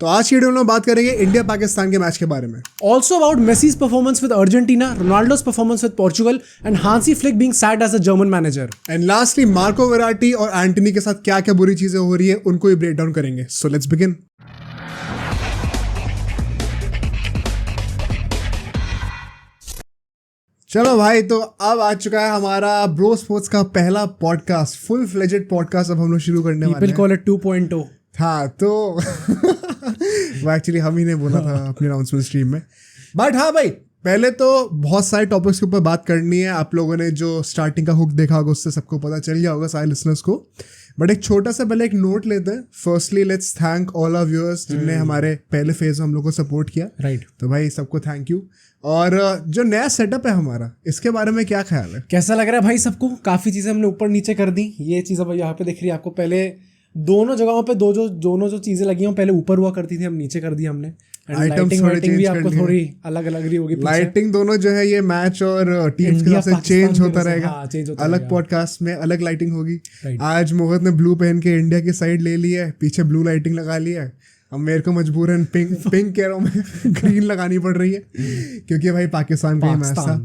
तो आज की वीडियो में बात करेंगे इंडिया पाकिस्तान के मैच के बारे में. Also about Messi's performance with Argentina, Ronaldo's performance with Portugal, and Hansi Flick being sacked as a German manager. And lastly Marco Verratti और एंटनी के साथ क्या क्या बुरी चीजें हो रही है उनको भी ब्रेक डाउन करेंगे. So let's begin. चलो भाई, तो अब आ चुका है हमारा ब्रो स्पोर्ट्स का पहला पॉडकास्ट, फुल फ्लेजेड पॉडकास्ट. अब हम लोग शुरू करने वाले हैं. People call it 2.0. हाँ, तो वो एक्चुअली हम ही ने बोला था अपनी अनाउंसमेंट स्ट्रीम में. बट हाँ भाई, पहले तो बहुत सारे टॉपिक्स के ऊपर बात करनी है. आप लोगों ने जो स्टार्टिंग का हुक देखा होगा उससे सबको पता चल गया होगा, सारे लिसनर्स को. बट एक छोटा सा पहले एक नोट लेते हैं. Firstly let's thank all our viewers जिनने हमारे पहले फेज में हम लोग को सपोर्ट किया. राइट. तो भाई सबको थैंक यू. और जो नया सेटअप है हमारा, इसके बारे में क्या ख्याल है? कैसा लग रहा है भाई सबको? काफी चीजें हमने ऊपर नीचे कर दी. ये चीज अब यहाँ पे दिख रही है आपको. पहले दोनों जगहों पे दोनों जो चीजें लगी हैं पहले ऊपर हुआ करती थी, हम नीचे कर दी हमने. लाइटिंग भी आपको थोड़ी अलग अलग रही होगी. लाइटिंग दोनों जो है ये मैच और टीम्स के हिसाब से चेंज होता रहेगा. अलग पॉडकास्ट में अलग लाइटिंग होगी. आज मोहित ने ब्लू पहन के इंडिया की साइड ले ली है, पीछे ब्लू लाइटिंग लगा ली है. अब मेरे को मजबूरन पिंक कह रहा हूँ मैं, ग्रीन लगानी पड़ रही है क्योंकि भाई पाकिस्तान का ही मैच था.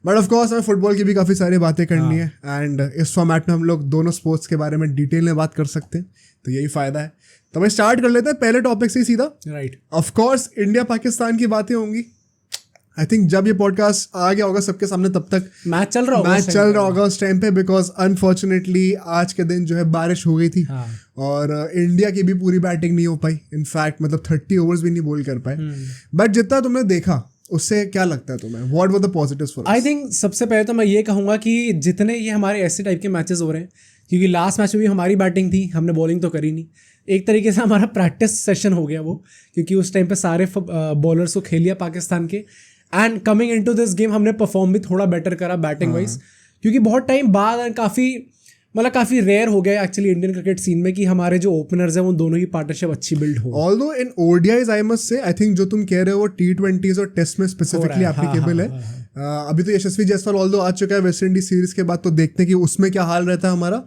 बट ऑफ कोर्स हमें फुटबॉल की भी काफ़ी सारी बातें करनी है. एंड इस फॉर्मेट में हम लोग दोनों स्पोर्ट्स के बारे में डिटेल में बात कर सकते हैं, तो यही फ़ायदा है. तो मैं स्टार्ट कर लेते हैं पहले टॉपिक से ही सीधा. Right. Of course India Pakistan की बातें होंगी. आई थिंक जब ये पॉडकास्ट आ गया होगा सबके सामने तब तक मैच चल रहा होगा उस टाइम पे. बिकॉज अनफॉर्चुनेटली आज के दिन जो है बारिश हो गई थी. और इंडिया की भी पूरी बैटिंग नहीं हो पाई. इनफैक्ट मतलब 30 ओवर्स भी नहीं बॉल कर पाए. बट जितना तुमने देखा उससे क्या लगता है तुम्हें? What were the positives for us? I think सबसे पहले तो मैं ये कहूँगा कि जितने ये हमारे ऐसे टाइप के मैचेस हो रहे हैं, क्योंकि लास्ट मैच में भी हमारी बैटिंग थी, हमने बॉलिंग तो करी नहीं. एक तरीके से हमारा प्रैक्टिस सेशन हो गया वो, क्योंकि उस टाइम पे सारे बॉलर्स को खेल लिया पाकिस्तान के. And coming into this game हमने परफॉर्म भी थोड़ा बेटर करा बैटिंग वाइज, क्योंकि बहुत टाइम बाद काफ़ी रेयर हो गया एक्चुअली इंडियन क्रिकेट सीन में कि हमारे जो ओपनर्स हैं वो दोनों की पार्टनरशिप अच्छी बिल्ड हो. Although in ODIs I must say, I think जो तुम कह रहे हो वो T20s और टेस्ट में स्पेसिफिकली एप्लीकेबल है. अभी तो यशस्वी जायसवाल ऑल्दो आ चुका है वेस्ट इंडीज सीरीज के बाद, तो देखते हैं कि उसमें क्या हाल रहता है हमारा.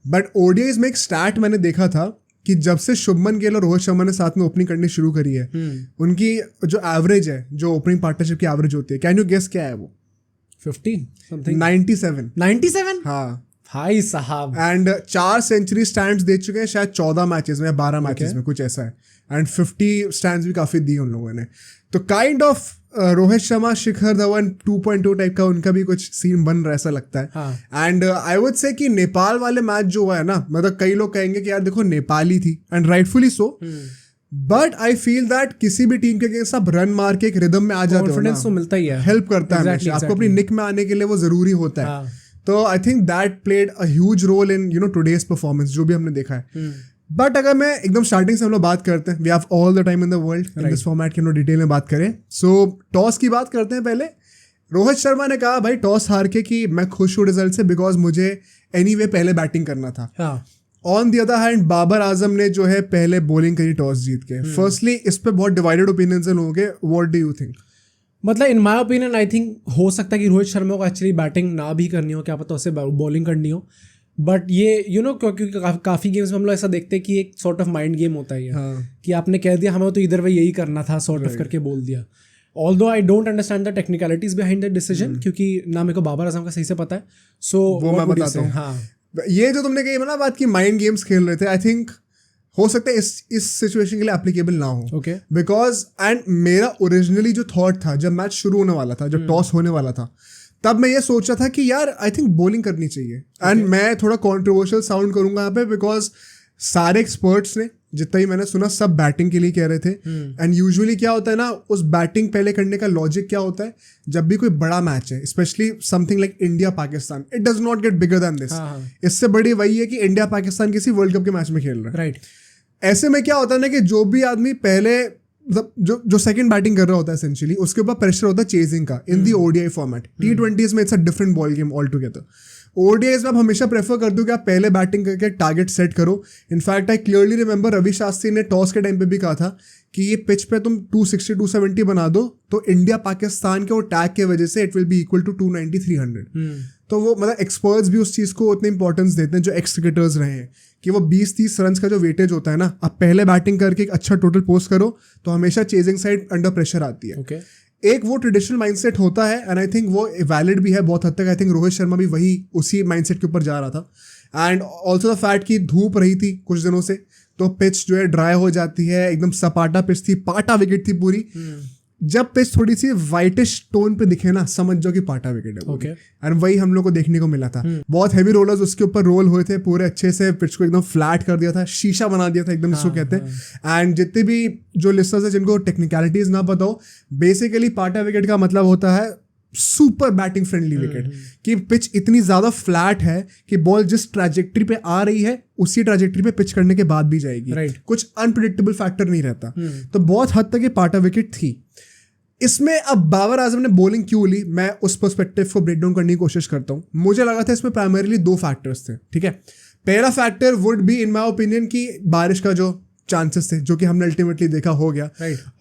बट ओडीआईज में एक स्टैट मैंने देखा था कि जब से शुभमन गिल और रोहित शर्मा ने साथ में ओपनिंग करनी शुरू करी है, उनकी जो एवरेज है, जो ओपनिंग पार्टनरशिप की एवरेज होती है, कैन यू गेस क्या है वो? 15 समथिंग. 97. हाँ भाई साहब. एंड 4 सेंचुरी स्टैंड्स दे चुके हैं शायद 14 मैचेस में, 12 मैचेस में कुछ ऐसा है. एंड 50 स्टैंड्स भी काफी दी उन लोगों ने. तो kind of Rohit Sharma, Shikhar Dhawan 2.2 type का उनका भी कुछ सीन बन रहा ऐसा लगता है. एंड आई वुड से कि नेपाल वाले मैच जो हुआ है ना, मतलब कई लोग कहेंगे कि यार देखो नेपाली थी, and rightfully so. But I feel that किसी भी टीम के अगेंस्ट आप रन मार के एक रिदम में आ जाते हो, कॉन्फिडेंस तो मिलता ही है, हेल्प करता है. आपको अपनी निक में आने के लिए वो जरूरी होता है. तो I think that played a huge role in today's performance जो भी हमने देखा है. बट अगर मैं एकदम स्टार्टिंग से हम लोग बात करते हैं, we have all the time in the world in this format की हम लोग डिटेल में बात करें. सो टॉस की बात करते हैं पहले. रोहित शर्मा ने कहा भाई टॉस हार के कि मैं खुश हूँ रिजल्ट से, बिकॉज मुझे एनीवे पहले बैटिंग करना था. On the other hand Babar Azam ने जो है पहले बॉलिंग करी टॉस जीत के. फर्स्टली इस पे बहुत डिवाइडेड ओपिनियंस हैं लोगों के. What do you think? मतलब in my opinion I think हो सकता है कि रोहित शर्मा को एक्चुअली बैटिंग ना भी करनी हो, क्या पता उसे बॉलिंग करनी हो. बट ये क्योंकि काफ़ी गेम्स में हम लोग ऐसा देखते हैं कि एक सॉर्ट ऑफ माइंड गेम होता है कि आपने कह दिया हमें तो इधर वे यही करना था, सॉर्ट ऑफ करके बोल दिया. Although I don't understand the technicalities behind the decision, क्योंकि ना मेरे को बाबर आजम का सही से पता है. सो वो मैं बताता हूँ. हाँ, ये जो तुमने कही ना बात की माइंड गेम्स खेल रहे थे, आई थिंक हो सकता है इस सिचुएशन के लिए एप्लीकेबल ना हो. ओके. बिकॉज एंड मेरा ओरिजिनली जो थॉट था जब मैच शुरू होने वाला था, जब टॉस होने वाला था, तब मैं ये सोचा था कि यार आई थिंक बॉलिंग करनी चाहिए. एंड मैं थोड़ा कॉन्ट्रोवर्शियल साउंड करूंगा यहाँ पे, बिकॉज सारे एक्सपर्ट्स ने जितना ही मैंने सुना सब बैटिंग के लिए कह रहे थे. एंड यूजुअली क्या होता है ना, उस बैटिंग पहले करने का लॉजिक क्या होता है, जब भी कोई बड़ा मैच है, specially something like India Pakistan, it does not gate bigger than this. इससे बड़ी वही है कि इंडिया पाकिस्तान किसी वर्ल्ड कप के मैच में खेल रहा है. राइट. ऐसे में क्या होता है ना कि जो भी आदमी पहले मतलब जो सेकंड बैटिंग कर रहा होता है एसेंशियली, उसके ऊपर प्रेशर होता है चेजिंग का इन दी ओडीआई फॉर्मेट. T20s में it's a different ball game all together. ODIs में आप हमेशा प्रेफर कर दो कि आप पहले बैटिंग करके टारगेट सेट करो. In fact I clearly remember Ravi Shastri ने टॉस के टाइम पे भी कहा था कि ये पिच पे तुम 260 270 बना दो तो इंडिया पाकिस्तान के वो टैग के वजह से it will be equal to 290 300. तो वो मतलब एक्सपर्ट्स भी उस चीज़ को उतनी इंपॉर्टेंस देते हैं जो एक्स क्रिकेटर्स रहे हैं, कि वो 20-30 रन का जो वेटेज होता है ना, आप पहले बैटिंग करके एक अच्छा टोटल पोस्ट करो तो हमेशा चेजिंग साइड अंडर प्रेशर आती है। Okay. एक वो ट्रेडिशनल माइंडसेट होता है एंड आई थिंक वो वैलिड भी है बहुत हद तक। आई थिंक रोहित शर्मा भी वही उसी माइंडसेट के ऊपर जा रहा था। एंड ऑल्सो द फैक्ट कि धूप रही थी कुछ दिनों से, तो पिच जो है ड्राई हो जाती है, एकदम सपाटा पिच थी, पाटा विकेट थी पूरी। जब पिच थोड़ी सी वाइटिश टोन पे दिखे ना, समझ जाओ कि पाटा विकेट है। Okay. एंड वही हम लोग को देखने को मिला था। बहुत हैवी रोलर्स उसके ऊपर रोल हुए थे, पूरे अच्छे से पिच को एकदम फ्लैट कर दिया था, शीशा बना दिया था एकदम, इसको कहते हैं। एंड जितने भी जो लिस्टर्स है जिनको टेक्निकलिटीज ना पता हो, बेसिकली पाटा विकेट का मतलब होता है सुपर बैटिंग फ्रेंडली विकेट, कि पिच इतनी ज्यादा फ्लैट है कि बॉल जिस ट्रैजेक्टरी पे आ रही है उसी ट्रैजेक्टरी पे पिच करने के बाद भी जाएगी। Right. कुछ अनप्रिडिक्टेबल फैक्टर नहीं रहता। तो बहुत हद तक ये पाटा विकेट थी। इसमें अब बाबर आजम ने बॉलिंग क्यों ली, मैं उस पर्सपेक्टिव को ब्रेक डाउन करने की कोशिश करता हूँ। मुझे लगा था इसमें प्राइमरीली 2 फैक्टर्स थे, ठीक है। पहला factor would be in my opinion कि बारिश का जो चांसेस थे, जो कि हमने अल्टीमेटली देखा हो गया।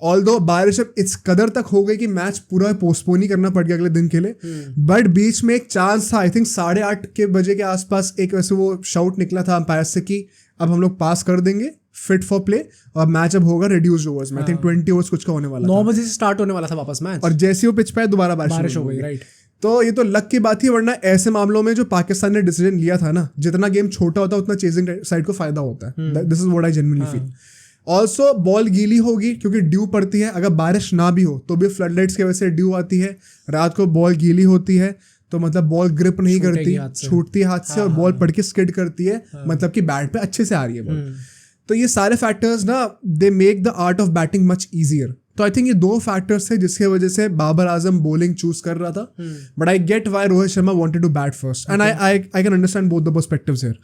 ऑल्दो बारिश अब इस कदर तक हो गई कि मैच पूरा पोस्टपोन ही करना पड़ गया अगले दिन के लिए। बट बीच में एक चांस था, आई थिंक 8:30 बजे के आसपास एक वैसे वो शाउट निकला था अंपायर से कि अब हम लोग पास कर देंगे, फिट फॉर प्ले, और मैच अब होगा रिड्यूस्ड ओवर्स में। आई थिंक 20 ओवर्स कुछ का होने वाला 9 बजे से स्टार्ट होने वाला था वापस मैच, और जैसे वो पिच पे दोबारा बारिश हो गई। राइट। तो ये तो लक की बात थी, वरना ऐसे मामलों में जो पाकिस्तान ने डिसीजन लिया था ना, जितना गेम छोटा होता है उतना चेजिंग साइड को फायदा होता है। This is what I genuinely feel. Also ball गीली होगी क्योंकि ड्यू पड़ती है, अगर बारिश ना भी हो तो भी फ्लडलाइट्स की वजह से ड्यू आती है, रात को बॉल गीली होती है तो मतलब बॉल ग्रिप नहीं करती, छूटती है हाथ से, और बॉल पड़ के स्किड करती है, मतलब कि बैट पे अच्छे से आ रही है बॉल। तो ये सारे फैक्टर्स ना they make the art of batting much easier. तो आई थिंक ये 2 फैक्टर्स थे जिसकी वजह से बाबर आजम बॉलिंग चूज कर रहा था। But I get why Rohit Sharma wanted to bat first, and I can understand both the perspectives here.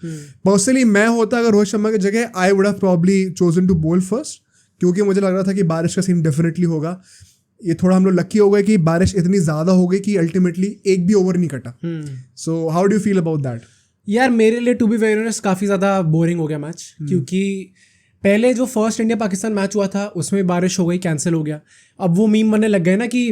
Personally मैं होता अगर रोहित शर्मा की जगह, I would have probably chosen to bowl first, क्योंकि मुझे लग रहा था कि बारिश का सीन डेफिनेटली होगा। ये थोड़ा हम लोग लकी हो गए कि बारिश इतनी ज्यादा हो गई कि अल्टीमेटली एक भी ओवर नहीं कटा। So how do you feel about that? यार मेरे लिए टू बी वेरी ऑनेस्ट काफ़ी ज़्यादा बोरिंग हो गया मैच, क्योंकि पहले जो फर्स्ट इंडिया पाकिस्तान मैच हुआ था उसमें बारिश हो गई, कैंसिल हो गया। अब वो मीम बनने लग गए ना कि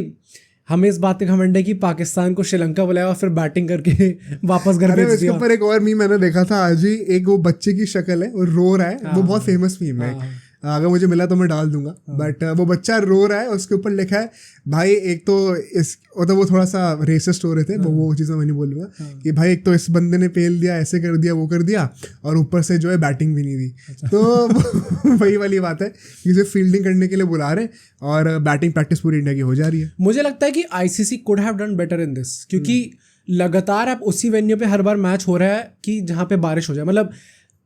हमें इस बात का घमंड है कि पाकिस्तान को श्रीलंका बुलाया और फिर बैटिंग करके वापस घर भेज दिया। इसके ऊपर एक और मीम मैंने देखा था आज ही, एक वो बच्चे की शक्ल है, वो रो रहा है, वो बहुत फेमस मीम है, अगर मुझे मिला तो मैं डाल दूंगा। बट वो बच्चा रो रहा है, उसके ऊपर लिखा है भाई एक तो इस, मतलब वो थोड़ा सा रेसिस्ट हो रहे थे, वो चीज़ मैं नहीं बोलूँगा कि भाई एक तो इस बंदे ने पेल दिया, ऐसे कर दिया, वो कर दिया, और ऊपर से जो है बैटिंग भी नहीं दी। तो वही वाली बात है कि सिर्फ फील्डिंग करने के लिए बुला रहे और बैटिंग प्रैक्टिस पूरी इंडिया की हो जा रही है। मुझे लगता है कि ICC could have done better in this, क्योंकि लगातार आप उसी वेन्यू पे हर बार मैच हो रहा है कि जहाँ पे बारिश हो जाए। मतलब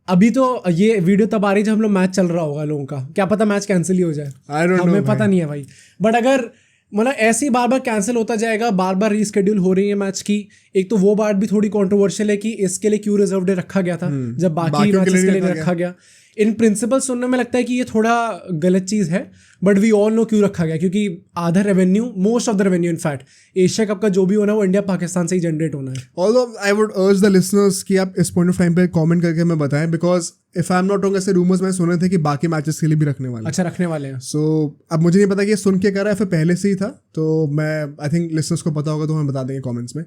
अभी तो ये वीडियो तब आ रही है जब हम लोग मैच चल रहा होगा लोगों का, क्या पता मैच कैंसिल ही हो जाए, हमें पता नहीं है भाई। बट अगर मतलब ऐसे ही बार बार कैंसिल होता जाएगा, बार बार रीस्केड्यूल हो रही है मैच की, एक तो वो बात भी थोड़ी कंट्रोवर्शियल है कि इसके लिए क्यों रिजर्व डे रखा गया था जब बाकी मैचेस के लिए रखा गया। इन प्रिंसिपल सुनने में लगता है कि ये थोड़ा गलत चीज़ है, बट वी ऑल नो क्यों रखा गया, क्योंकि आधा revenue, most of the revenue in fact Asia cup का जो भी होना है वो इंडिया पाकिस्तान से ही जनरेट होना है। ऑल्दो आई वुड अर्ज द लिसनर्स कि आप इस पॉइंट ऑफ टाइम पे कमेंट करके हमें बताएं, because if I am not wrong ऐसे रूमर्स मैंने सुने थे कि बाकी मैचेस के लिए भी रखने वाले। अच्छा, रखने वाले हैं। सो अब मुझे नहीं पता कि ये सुन के करा है फिर पहले से ही था, तो मैं आई थिंक लिसनर्स को पता होगा तो हमें बता देंगे कॉमेंट्स में।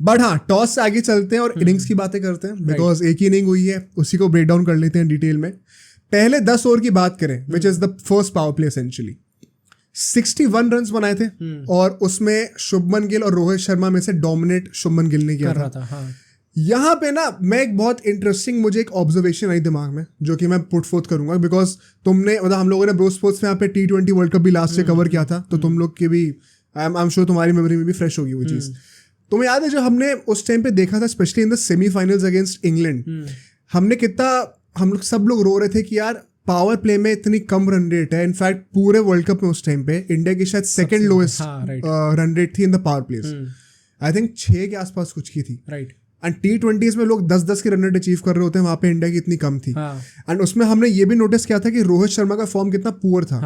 बट हाँ, टॉस से आगे चलते हैं और इनिंग्स की बातें करते हैं, बिकॉज एक ही इनिंग हुई है, उसी को ब्रेक डाउन कर लेते हैं डिटेल में। पहले 10 ओवर की बात करें, which is the first power play essentially, 61 runs बनाए थे, और उसमें शुभमन गिल और रोहित शर्मा में से डोमिनेट शुभमन गिल ने किया था। हाँ। यहाँ पे ना मैं एक बहुत इंटरेस्टिंग, मुझे एक ऑब्जर्वेशन आई दिमाग में जो कि मैं पुट फोर्थ करूंगा, बिकॉज तुमने मतलब हम लोगों ने ब्रो स्पोर्ट्स में यहाँ पे T20 वर्ल्ड कप भी लास्ट से कवर किया था, तो तुम लोग के भी आई एम श्योर तुम्हारी मेमोरी में भी फ्रेश होगी वो चीज़। तुम्हें याद है जो हमने उस टाइम पे देखा था, specially in the semifinals against England, हमने कितना, हम लोग सब लोग रो रहे थे कि यार पावर प्ले में इतनी कम रन रेट है। इनफैक्ट पूरे वर्ल्ड कप में उस टाइम पे इंडिया की शायद सेकंड लोएस्ट रन रेट थी in the power place, I think 6 के आसपास कुछ की थी। राइट। एंड T20s में लोग 10-10 के रन रेट अचीव कर रहे होते हैं, वहाँ पे इंडिया की इतनी कम थी। एंड उसमें हमने ये भी नोटिस किया था कि रोहित शर्मा का फॉर्म कितना पुअर था,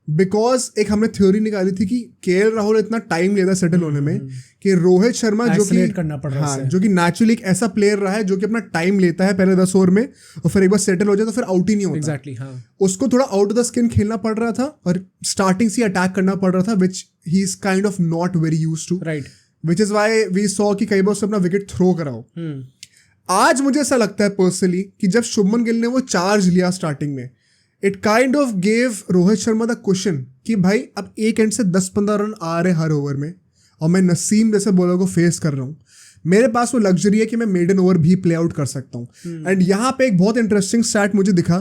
बिकॉज एक हमने थ्योरी निकाली थी कि KL राहुल इतना टाइम लेता सेटल होने में कि रोहित शर्मा जो कि करना पड़ रहा है, जो कि नेचुरली एक ऐसा प्लेयर रहा है जो कि अपना टाइम लेता है पहले 10 ओवर में, और फिर एक बार सेटल हो जाए तो फिर आउट ही नहीं होता। Exactly, हाँ। उसको थोड़ा आउट ऑफ द स्किन खेलना पड़ रहा था और स्टार्टिंग से अटैक करना पड़ रहा था, which he is kind of not very used to. Right. Which is why we saw कि कई बार उसने अपना विकेट थ्रो कराओ। आज मुझे ऐसा लगता है पर्सनली कि जब शुभमन गिल ने वो चार्ज लिया स्टार्टिंग में, it kind of gave Rohit Sharma the question कि भाई अब एक एंड से 10-15 रन आ रहे हर ओवर में और मैं नसीम जैसे बॉलर को फेस कर रहा हूँ, मेरे पास वो लग्जरी है कि मैं मेडन ओवर भी प्ले आउट कर सकता हूँ। एंड यहाँ पे एक बहुत इंटरेस्टिंग स्टैट मुझे दिखा,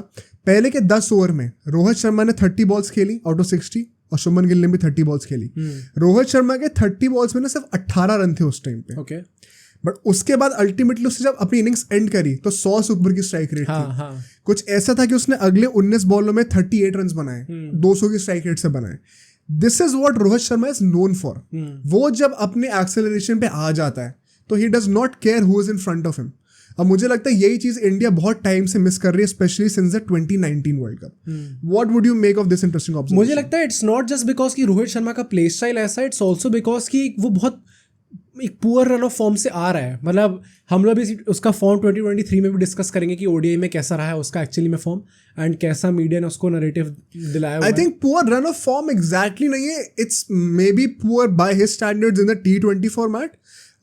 पहले के 10 ओवर में रोहित शर्मा ने 30 बॉल्स खेली आउट ऑफ 60 और शुभमन गिल ने भी 30 बॉल्स खेली। रोहित शर्मा के 30 बॉल्स में ना सिर्फ 18 रन थे उस टाइम पे। ओके। बट उसके बाद अल्टीमेटली उसने जब अपनी इनिंग्स एंड करी तो 100 से ऊपर की स्ट्राइक रेट थी। कुछ ऐसा था कि उसने अगले 19 बॉलों में 38 रन बनाए, 200 की स्ट्राइक रेट से बनाए। This is what Rohit Sharma is known for. वो जब अपने एक्सेलरेशन पे आ जाता है तो he does not care who is in front of him. अब मुझे लगता है यही चीज इंडिया बहुत टाइम से मिस कर रही है, specially since the 2019 world cup. What would you make of this interesting observation? मुझे लगता है इट्स नॉट जस्ट बिकॉज कि रोहित शर्मा का प्ले स्टाइल ऐसा, इट्स ऑल्सो बिकॉज कि वो बहुत एक पुअर रन ऑफ फॉर्म से आ रहा है। मतलब हम लोग भी उसका फॉर्म 2023 में भी डिस्कस करेंगे कि ओडीआई में कैसा रहा है उसका एक्चुअली में फॉर्म, एंड कैसा मीडिया ने उसको नरेटिव दिलाया। I think poor run of form exactly नहीं है, it's may be poor by his standards in the T20 format,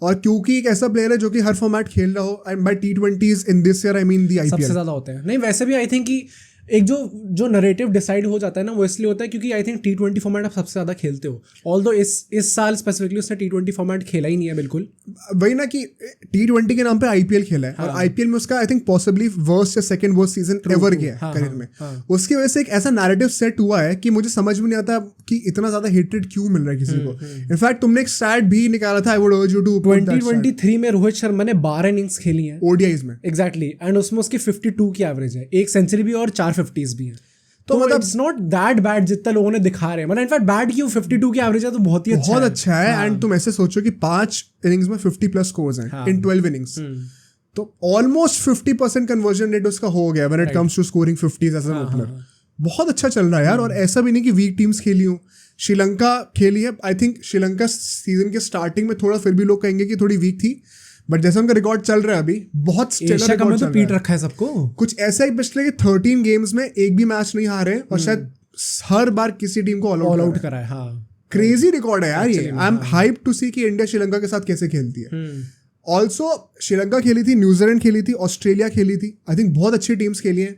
और क्योंकि एक ऐसा प्लेयर है जो कि हर फॉर्मेट खेल रहा हो, and by T20s in this year I mean the IPL सबसे ज्यादा होते हैं। नहीं वैसे भी आई थिंक कि एक जो नरेटिव डिसाइड हो जाता है ना, वो इसलिए होता है क्योंकि आई थिंक T20 फॉर्मेट आप सबसे ज्यादा खेलते हो। ऑल्दो इस साल स्पेसिफिकली उसने T20 फॉर्मेट खेला ही नहीं है बिल्कुल। वही ना कि T20 के नाम पे IPL खेला है, और IPL में उसका आई थिंक पॉसिबली वर्स्ट या सेकंड वर्स्ट सीजन एवर गया है करियर में। उसकी वजह से एक ऐसा नैरेटिव सेट हुआ है कि मुझे समझ में नहीं आता कि इतना ज्यादा हेटेड क्यों मिल रहा है किसी को। इनफैक्ट तुमने एक स्टैट भी निकाला था, I would urge you to 2023 में रोहित शर्मा ने 12 इनिंग्स खेली हैं ODIs में। एग्जैक्टली, एंड उसमें उसकी 52 की एवरेज है, एक सेंचुरी भी और 4 50s भी है। तो मतलब इट्स नॉट दैट बैड जितना लोगों ने दिखा रहे हैं। मतलब इनफैक्ट बैड क्यों, 52 की एवरेज है तो बहुत ही अच्छा है। एंड तुम ऐसे सोचो कि 5 इनिंग्स में 50+ स्कोर्स हैं इन 12 इनिंग्स, तो ऑलमोस्ट 50% कन्वर्जन रेट उसका हो गया when it comes to scoring 50s as an opener. बहुत अच्छा चल रहा है यार। और ऐसा भी नहीं कि वीक टीम्स खेली हूँ, श्रीलंका खेली है। आई थिंक श्रीलंका सीजन के स्टार्टिंग में थोड़ा फिर भी लोग कहेंगे कि थोड़ी वीक थी, बट जैसे उनका रिकॉर्ड चल रहा है अभी बहुत स्टेलर रिकॉर्ड चल पीट रखा है सबको। कुछ ऐसा ही पिछले 13 गेम्स में एक भी मैच नहीं हारे, और शायद हर बार किसी टीम को ऑल आउट करा है। क्रेजी रिकॉर्ड है यार ये। I am hype to see कि इंडिया श्रीलंका के साथ कैसे खेलती है। ऑल्सो श्रीलंका खेली थी, न्यूजीलैंड खेली थी, ऑस्ट्रेलिया खेली थी। आई थिंक बहुत अच्छी टीम्स खेली है।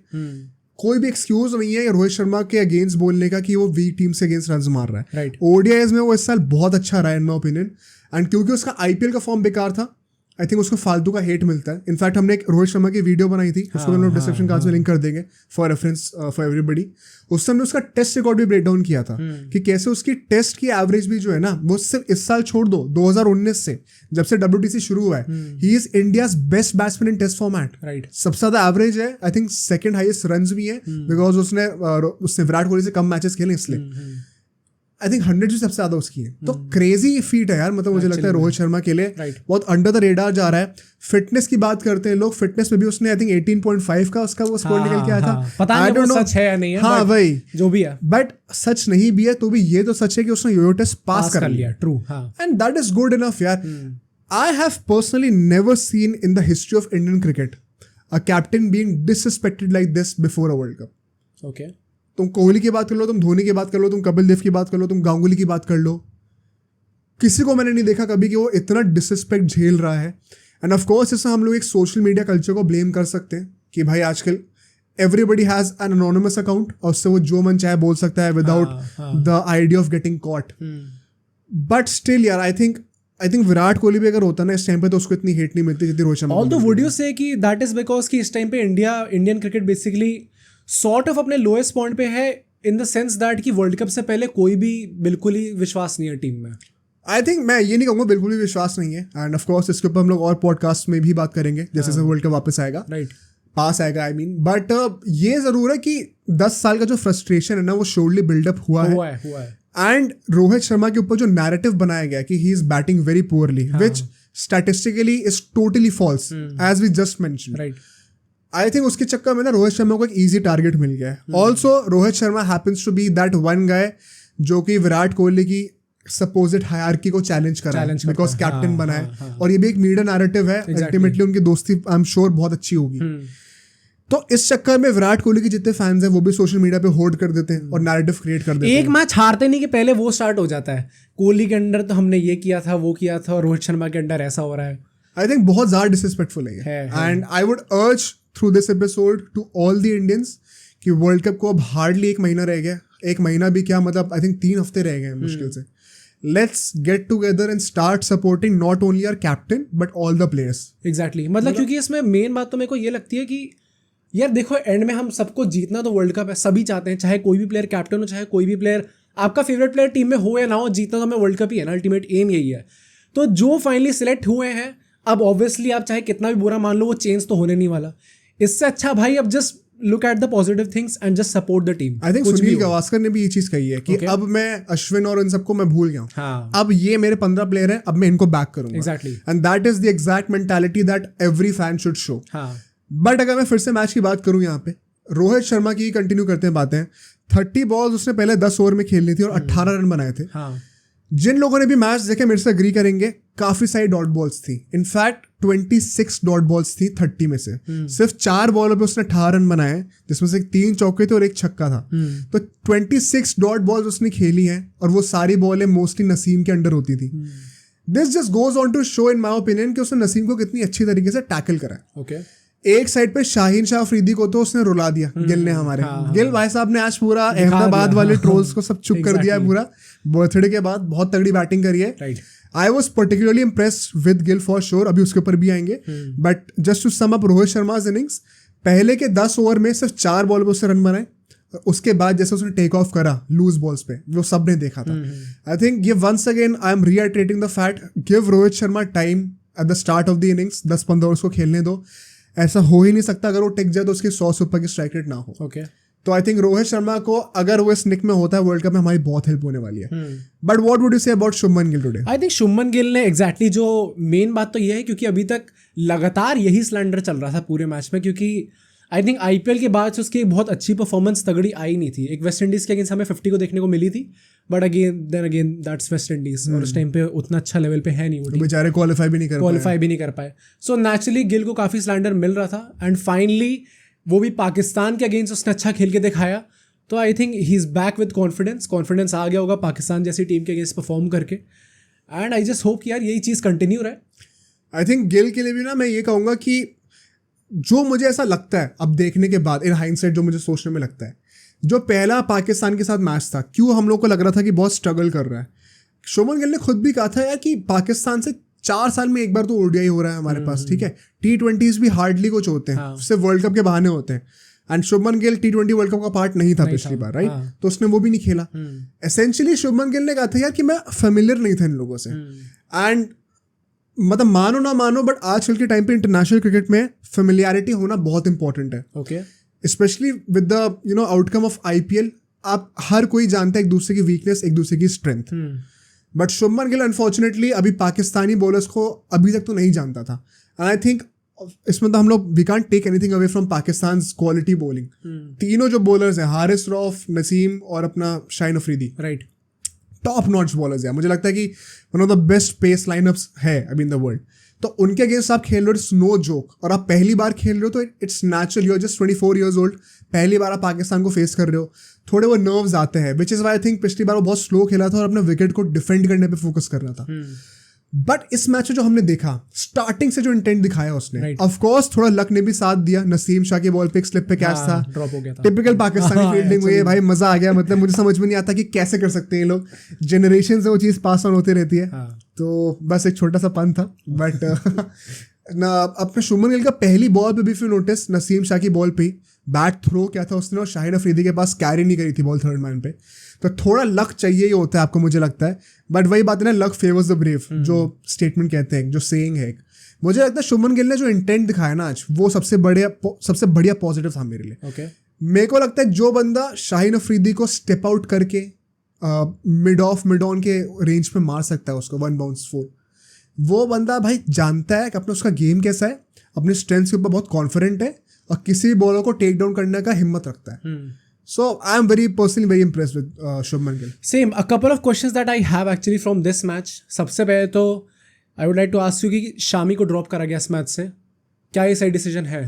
कोई भी एक्सक्यूज नहीं है रोहित शर्मा के अगेंस्ट बोलने का कि वो वीक टीम से अगेंस्ट रन मार रहा है। ODIs में वो इस साल बहुत अच्छा रहा है इन माय ओपिनियन, एंड क्योंकि उसका IPL का फॉर्म बेकार था, आई थिंक उसको फालतू का हेट मिलता है। इनफैक्ट हमने एक रोहित शर्मा की वीडियो बनाई थी, उसको हम लोग डिस्क्रिप्शन कार्ड में लिंक कर देंगे फॉर रेफरेंस फॉर एवरीबडी। उस समय उसका टेस्ट रिकॉर्ड भी ब्रेक डाउन किया था कि कैसे उसकी टेस्ट की एवरेज भी जो है ना, वो सिर्फ इस साल छोड़ दो 2019 से जब से WTC शुरू हुआ है, he is India's best batsman in test format. सबसे ज्यादा एवरेज है, I think second highest runs भी है, बिकॉज उसने विराट कोहली से कम मैचेस खेले इसलिए। आई थिंक 100 भी सबसे ज्यादा उसकी है। तो क्रेजी फीट है यार। मतलब मुझे लगता है रोहित शर्मा के लिए बहुत अंडर द रेडार जा रहा है। फिटनेस की बात करते हैं लोग, फिटनेस में भी उसने आई थिंक 18.5 का उसका वो स्कोर निकल के आया था। पता नहीं वो सच है या नहीं है। हाँ भाई जो भी है, बट सच नहीं भी है तो भी ये तो सच है कि उसने योयो टेस्ट पास कर लिया। True, and that is good enough यार। I have personally never seen in the history of Indian cricket a captain being disrespected like this before a world cup. Okay, तुम कोहली की बात कर लो, तुम धोनी की बात कर लो, तुम कपिल देव की बात कर लो, तुम गांगुली की बात कर लो, किसी को मैंने नहीं देखा कभी कि वो इतना डिसरिस्पेक्ट झेल रहा है। एंड ऑफ कोर्स इसमें हम लोग एक सोशल मीडिया कल्चर को ब्लेम कर सकते हैं कि भाई आजकल everybody has an anonymous account और उससे वो जो मन चाहे बोल सकता है without the idea of getting caught. But still यार आई थिंक विराट कोहली भी अगर होता ना इस टाइम पे तो उसको इतनी हेट नहीं मिलती जितनी Rohit Sharma. Although would you से कि दैट इज बिकॉज कि इस टाइम पे Indian cricket basically sort of अपने लोएस्ट पॉइंट पे है, इन द सेंस दैट कि वर्ल्ड कप से पहले कोई भी बिल्कुल ही विश्वास नहीं है टीम में। आई थिंक मैं ये नहीं कहूँगा बिल्कुल भी विश्वास नहीं है, एंड ऑफ कोर्स इसके ऊपर हम लोग और पॉडकास्ट में भी बात करेंगे जैसे जैसे वर्ल्ड कप वापस आएगा, पास आएगा आई मीन। बट ये जरूर है कि 10 साल का जो फ्रस्ट्रेशन है ना वो श्योरली बिल्डअप हुआ है। एंड रोहित शर्मा के ऊपर जो नैरेटिव बनाया गया कि he is batting very poorly, which statistically is totally false as we just mention. I think उसके चक्कर में ना रोहित शर्मा को एक इजी टारगेट मिल गया है। Also Rohit Sharma happens to be that one guy जो कि विराट कोहली की सपोजिट हायरार्की को चैलेंज कर रहा है बिकॉज कैप्टन बना है। और ये भी एक मीडिया नैरेटिव है, अल्टीमेटली उनकी दोस्ती आई एम श्योर बहुत अच्छी होगी। तो इस चक्कर में विराट कोहली के जितने फैंस हैं वो भी सोशल मीडिया पे होल्ड कर देते हैं और नैरेटिव क्रिएट कर देते हैं। एक मैच हारते नहीं कि पहले वो स्टार्ट हो जाता है, कोहली के अंडर तो हमने ये किया था वो किया था और रोहित शर्मा के अंडर ऐसा हो रहा है। आई थिंक बहुत ज़्यादा डिसरिस्पेक्टफुल है and I would urge through this episode to all the Indians कि वर्ल्ड कप को अब हार्डली 1 महीना रह गया, 1 महीना भी क्या मतलब आई थिंक 3 हफ्ते रह गए हैं मुश्किल से। Let's get together and start supporting not only our captain but all the players. Exactly, मतलब क्योंकि इसमें मेन बात तो मेरे को ये लगती है कि यार देखो एंड में हम सबको जीतना तो वर्ल्ड कप है, सभी चाहते हैं, चाहे कोई भी प्लेयर कैप्टन हो, चाहे कोई भी प्लेयर आपका फेवरेट प्लेयर टीम में हो या ना हो, जीतना तो हमें वर्ल्ड कप ही है ना, अल्टीमेट एम यही है। तो जो फाइनली सिलेक्ट हुए हैं, अब ऑब्वियसली आप चाहे कितना भी बुरा मान लो वो चेंज तो होने नहीं वाला। इससे अच्छा भाई अब just look at the positive things and just support the team. I think Sunil Gavaskar ने भी ये चीज कही है कि अब मैं अश्विन और इन सबको मैं भूल गया हूँ, अब ये मेरे 15 प्लेयर हैं, अब मैं इनको बैक करूंगा। Exactly, and that is the exact mentality that every fan should show. But अगर मैं फिर से मैच की बात करूं, यहाँ पे रोहित शर्मा की कंटिन्यू करते हैं बातें। 30 बॉल्स उसने पहले 10 ओवर में खेलनी थी और 18 रन बनाए थे। जिन लोगों ने भी मैच देखे मेरे से एग्री करेंगे, काफी सारी डॉट बॉल्स थी। इनफैक्ट 26 डॉट बॉल्स थी 30 में से। सिर्फ 4 बॉलों पे उसने 18 रन बनाए, जिसमें से 3 चौके थे और 1 छक्का था। तो 26 डॉट बॉल्स उसने खेली हैं और वो सारी बॉलें मोस्टली नसीम के अंडर होती थी। This just goes on to show in my opinion कि उसने नसीम को कितनी अच्छी तरीके से टैकल करा है। एक साइड पे शाहीन शाह अफरीदी को तो उसने रुला दिया गिल ने हमारे। गिल भाई साहब ने आज पूरा अहमदाबाद वाले ट्रोल्स को सब चुप कर दिया है पूरा। बर्थडे के बाद बहुत तगड़ी बैटिंग करी है। I was particularly impressed with Gill for sure, अभी उसके ऊपर भी आएंगे। But just to sum up Rohit Sharma innings, पहले के 10 ओवर में सिर्फ 4 बॉल पे उसने रन बनाए। उसके बाद जैसे उसने टेक ऑफ करा लूज बॉल्स पे, वो सब ने देखा था। आई थिंक ये once again I am reiterating the fact, give Rohit Sharma time at the start of the innings, 10-15 overs को खेलने दो। ऐसा हो ही नहीं सकता अगर वो टिक जाए तो उसकी 100 से ऊपर की स्ट्राइक रेट ना हो। तो आई थिंक रोहित शर्मा को अगर वो इस निक में होता है वर्ल्ड कप में, हमारी बहुत हेल्प होने वाली है। But what would you say about Shubman Gill today? I think Shubman Gill ने एग्जैक्टली जो मेन बात तो ये है, क्योंकि अभी तक लगातार यही स्लैंडर चल रहा था पूरे मैच में, क्योंकि आई थिंक आईपीएल के बाद से उसकी एक बहुत अच्छी परफॉर्मेंस तगड़ी आई नहीं थी। एक वेस्ट इंडीज़ के अगेंस्ट हमें 50 को देखने को मिली थी, but again that's West Indies और उस टाइम पे उतना अच्छा लेवल पे है नहीं, वो बेचारे क्वालिफाई भी नहीं कर पाए। सो नेचुरली गिल को काफ़ी स्लैंडर मिल रहा था एंड फाइनली वो भी पाकिस्तान के अगेंस्ट उसने अच्छा खेल के दिखाया। तो I think he is back with confidence आ गया होगा पाकिस्तान जैसी टीम के अगेंस्ट परफॉर्म करके। एंड आई जस्ट होप कि यार यही चीज़ कंटिन्यू रहे। आई थिंक गिल के लिए भी ना मैं ये कहूँगा कि जो मुझे ऐसा लगता है अब देखने के बाद इन हाइंडसाइट, जो मुझे सोचने में लगता है, जो पहला पाकिस्तान के साथ मैच था, क्यों हम लोग को लग रहा था कि बहुत स्ट्रगल कर रहा है। शुभमन गिल ने खुद भी कहा था यार कि पाकिस्तान से 4 साल में एक बार तो ओडीआई हो रहा है हमारे पास, ठीक है। T20s भी हार्डली कुछ होते हैं, सिर्फ वर्ल्ड कप के बहाने होते हैं। And Shubman Gill T20 world cup का पार्ट नहीं था पिछली बार, राइट? तो उसने वो भी नहीं खेला। एसेंशियली शुभमन गिल ने कहा था यार कि मैं फेमिलियर नहीं था इन लोगों से। एंड मतलब मानो ना मानो, बट आजकल के टाइम पे इंटरनेशनल क्रिकेट में फेमिलियरिटी होना बहुत इंपॉर्टेंट है। Specially with the outcome of IPL, आप हर कोई जानता है एक दूसरे की वीकनेस, एक दूसरे की strength. But Shubman Gill unfortunately अभी पाकिस्तानी बॉलर्स को अभी तक तो नहीं जानता था। एंड आई थिंक इसमें तो हम लोग we can't take anything away from Pakistan quality bowling. तीनों जो बॉलर्स हैं, हारिस रऊफ, नसीम और अपना Shaheen Afridi, right, top notch bowlers हैं। मुझे लगता है कि one of the best pace lineups है अभी इन द वर्ल्ड। तो उनके अगेंस्ट आप खेल रहे हो, इट्स नो जोक। और आप पहली बार खेल रहे हो तो it's natural, you are just 24 years old, पहली बार आप पाकिस्तान को फेस कर रहे हो, थोड़े वो नर्व्स आते हैं, which is why I think पिछली बार वो बहुत स्लो खेला था और अपने विकेट को डिफेंड करने पे फोकस कर रहा था। बट इस मैच में जो हमने देखा, स्टार्टिंग से जो इंटेंट दिखाया उसने, ऑफ कोर्स थोड़ा लक ने भी साथ दिया। नसीम शाह की बॉल पे एक स्लिप पे कैच था, ड्रॉप हो गया था, टिपिकल पाकिस्तानी फील्डिंग हुई है भाई, मजा आ गया। मतलब मुझे समझ में नहीं आता कि कैसे कर सकते हैं ये लोग, जनरेशन से वो चीज़ पास ऑन होती रहती है। तो बस एक छोटा सा पन था। बट ना अपने शुभमन गिल का पहली बॉल पे भी फिर नोटिस, नसीम शाह की बॉल पे बैट थ्रो किया था उसने और शाहीन अफरीदी के पास कैरी नहीं करी थी बॉल थर्ड मैन पे। तो थोड़ा लक चाहिए ही होता है आपको, मुझे लगता है। बट वही बात है ना, लक फेवर्स द ब्रेव, जो स्टेटमेंट कहते हैं, जो सेइंग है। मुझे लगता है शुभमन गिल ने जो इंटेंट दिखाया ना आज, वो सबसे बढ़िया पॉजिटिव था मेरे लिए। मेरे को लगता है जो बंदा शाहीन अफरीदी को स्टेप आउट करके मिड ऑन के रेंज पे मार सकता है उसको 1 bounce 4, वो बंदा भाई जानता है कि अपना उसका गेम कैसा है, अपने स्ट्रेंथ के ऊपर बहुत कॉन्फिडेंट है और किसी भी बॉलर को टेक डाउन करने का हिम्मत रखता है। So I am personally very impressed with Shubman Gill. Same. A couple of questions that I have actually from this match. सबसे पहले तो I would like to ask you कि शामी को ड्रॉप करा गया इस मैच से, क्या ये सही डिसीजन है?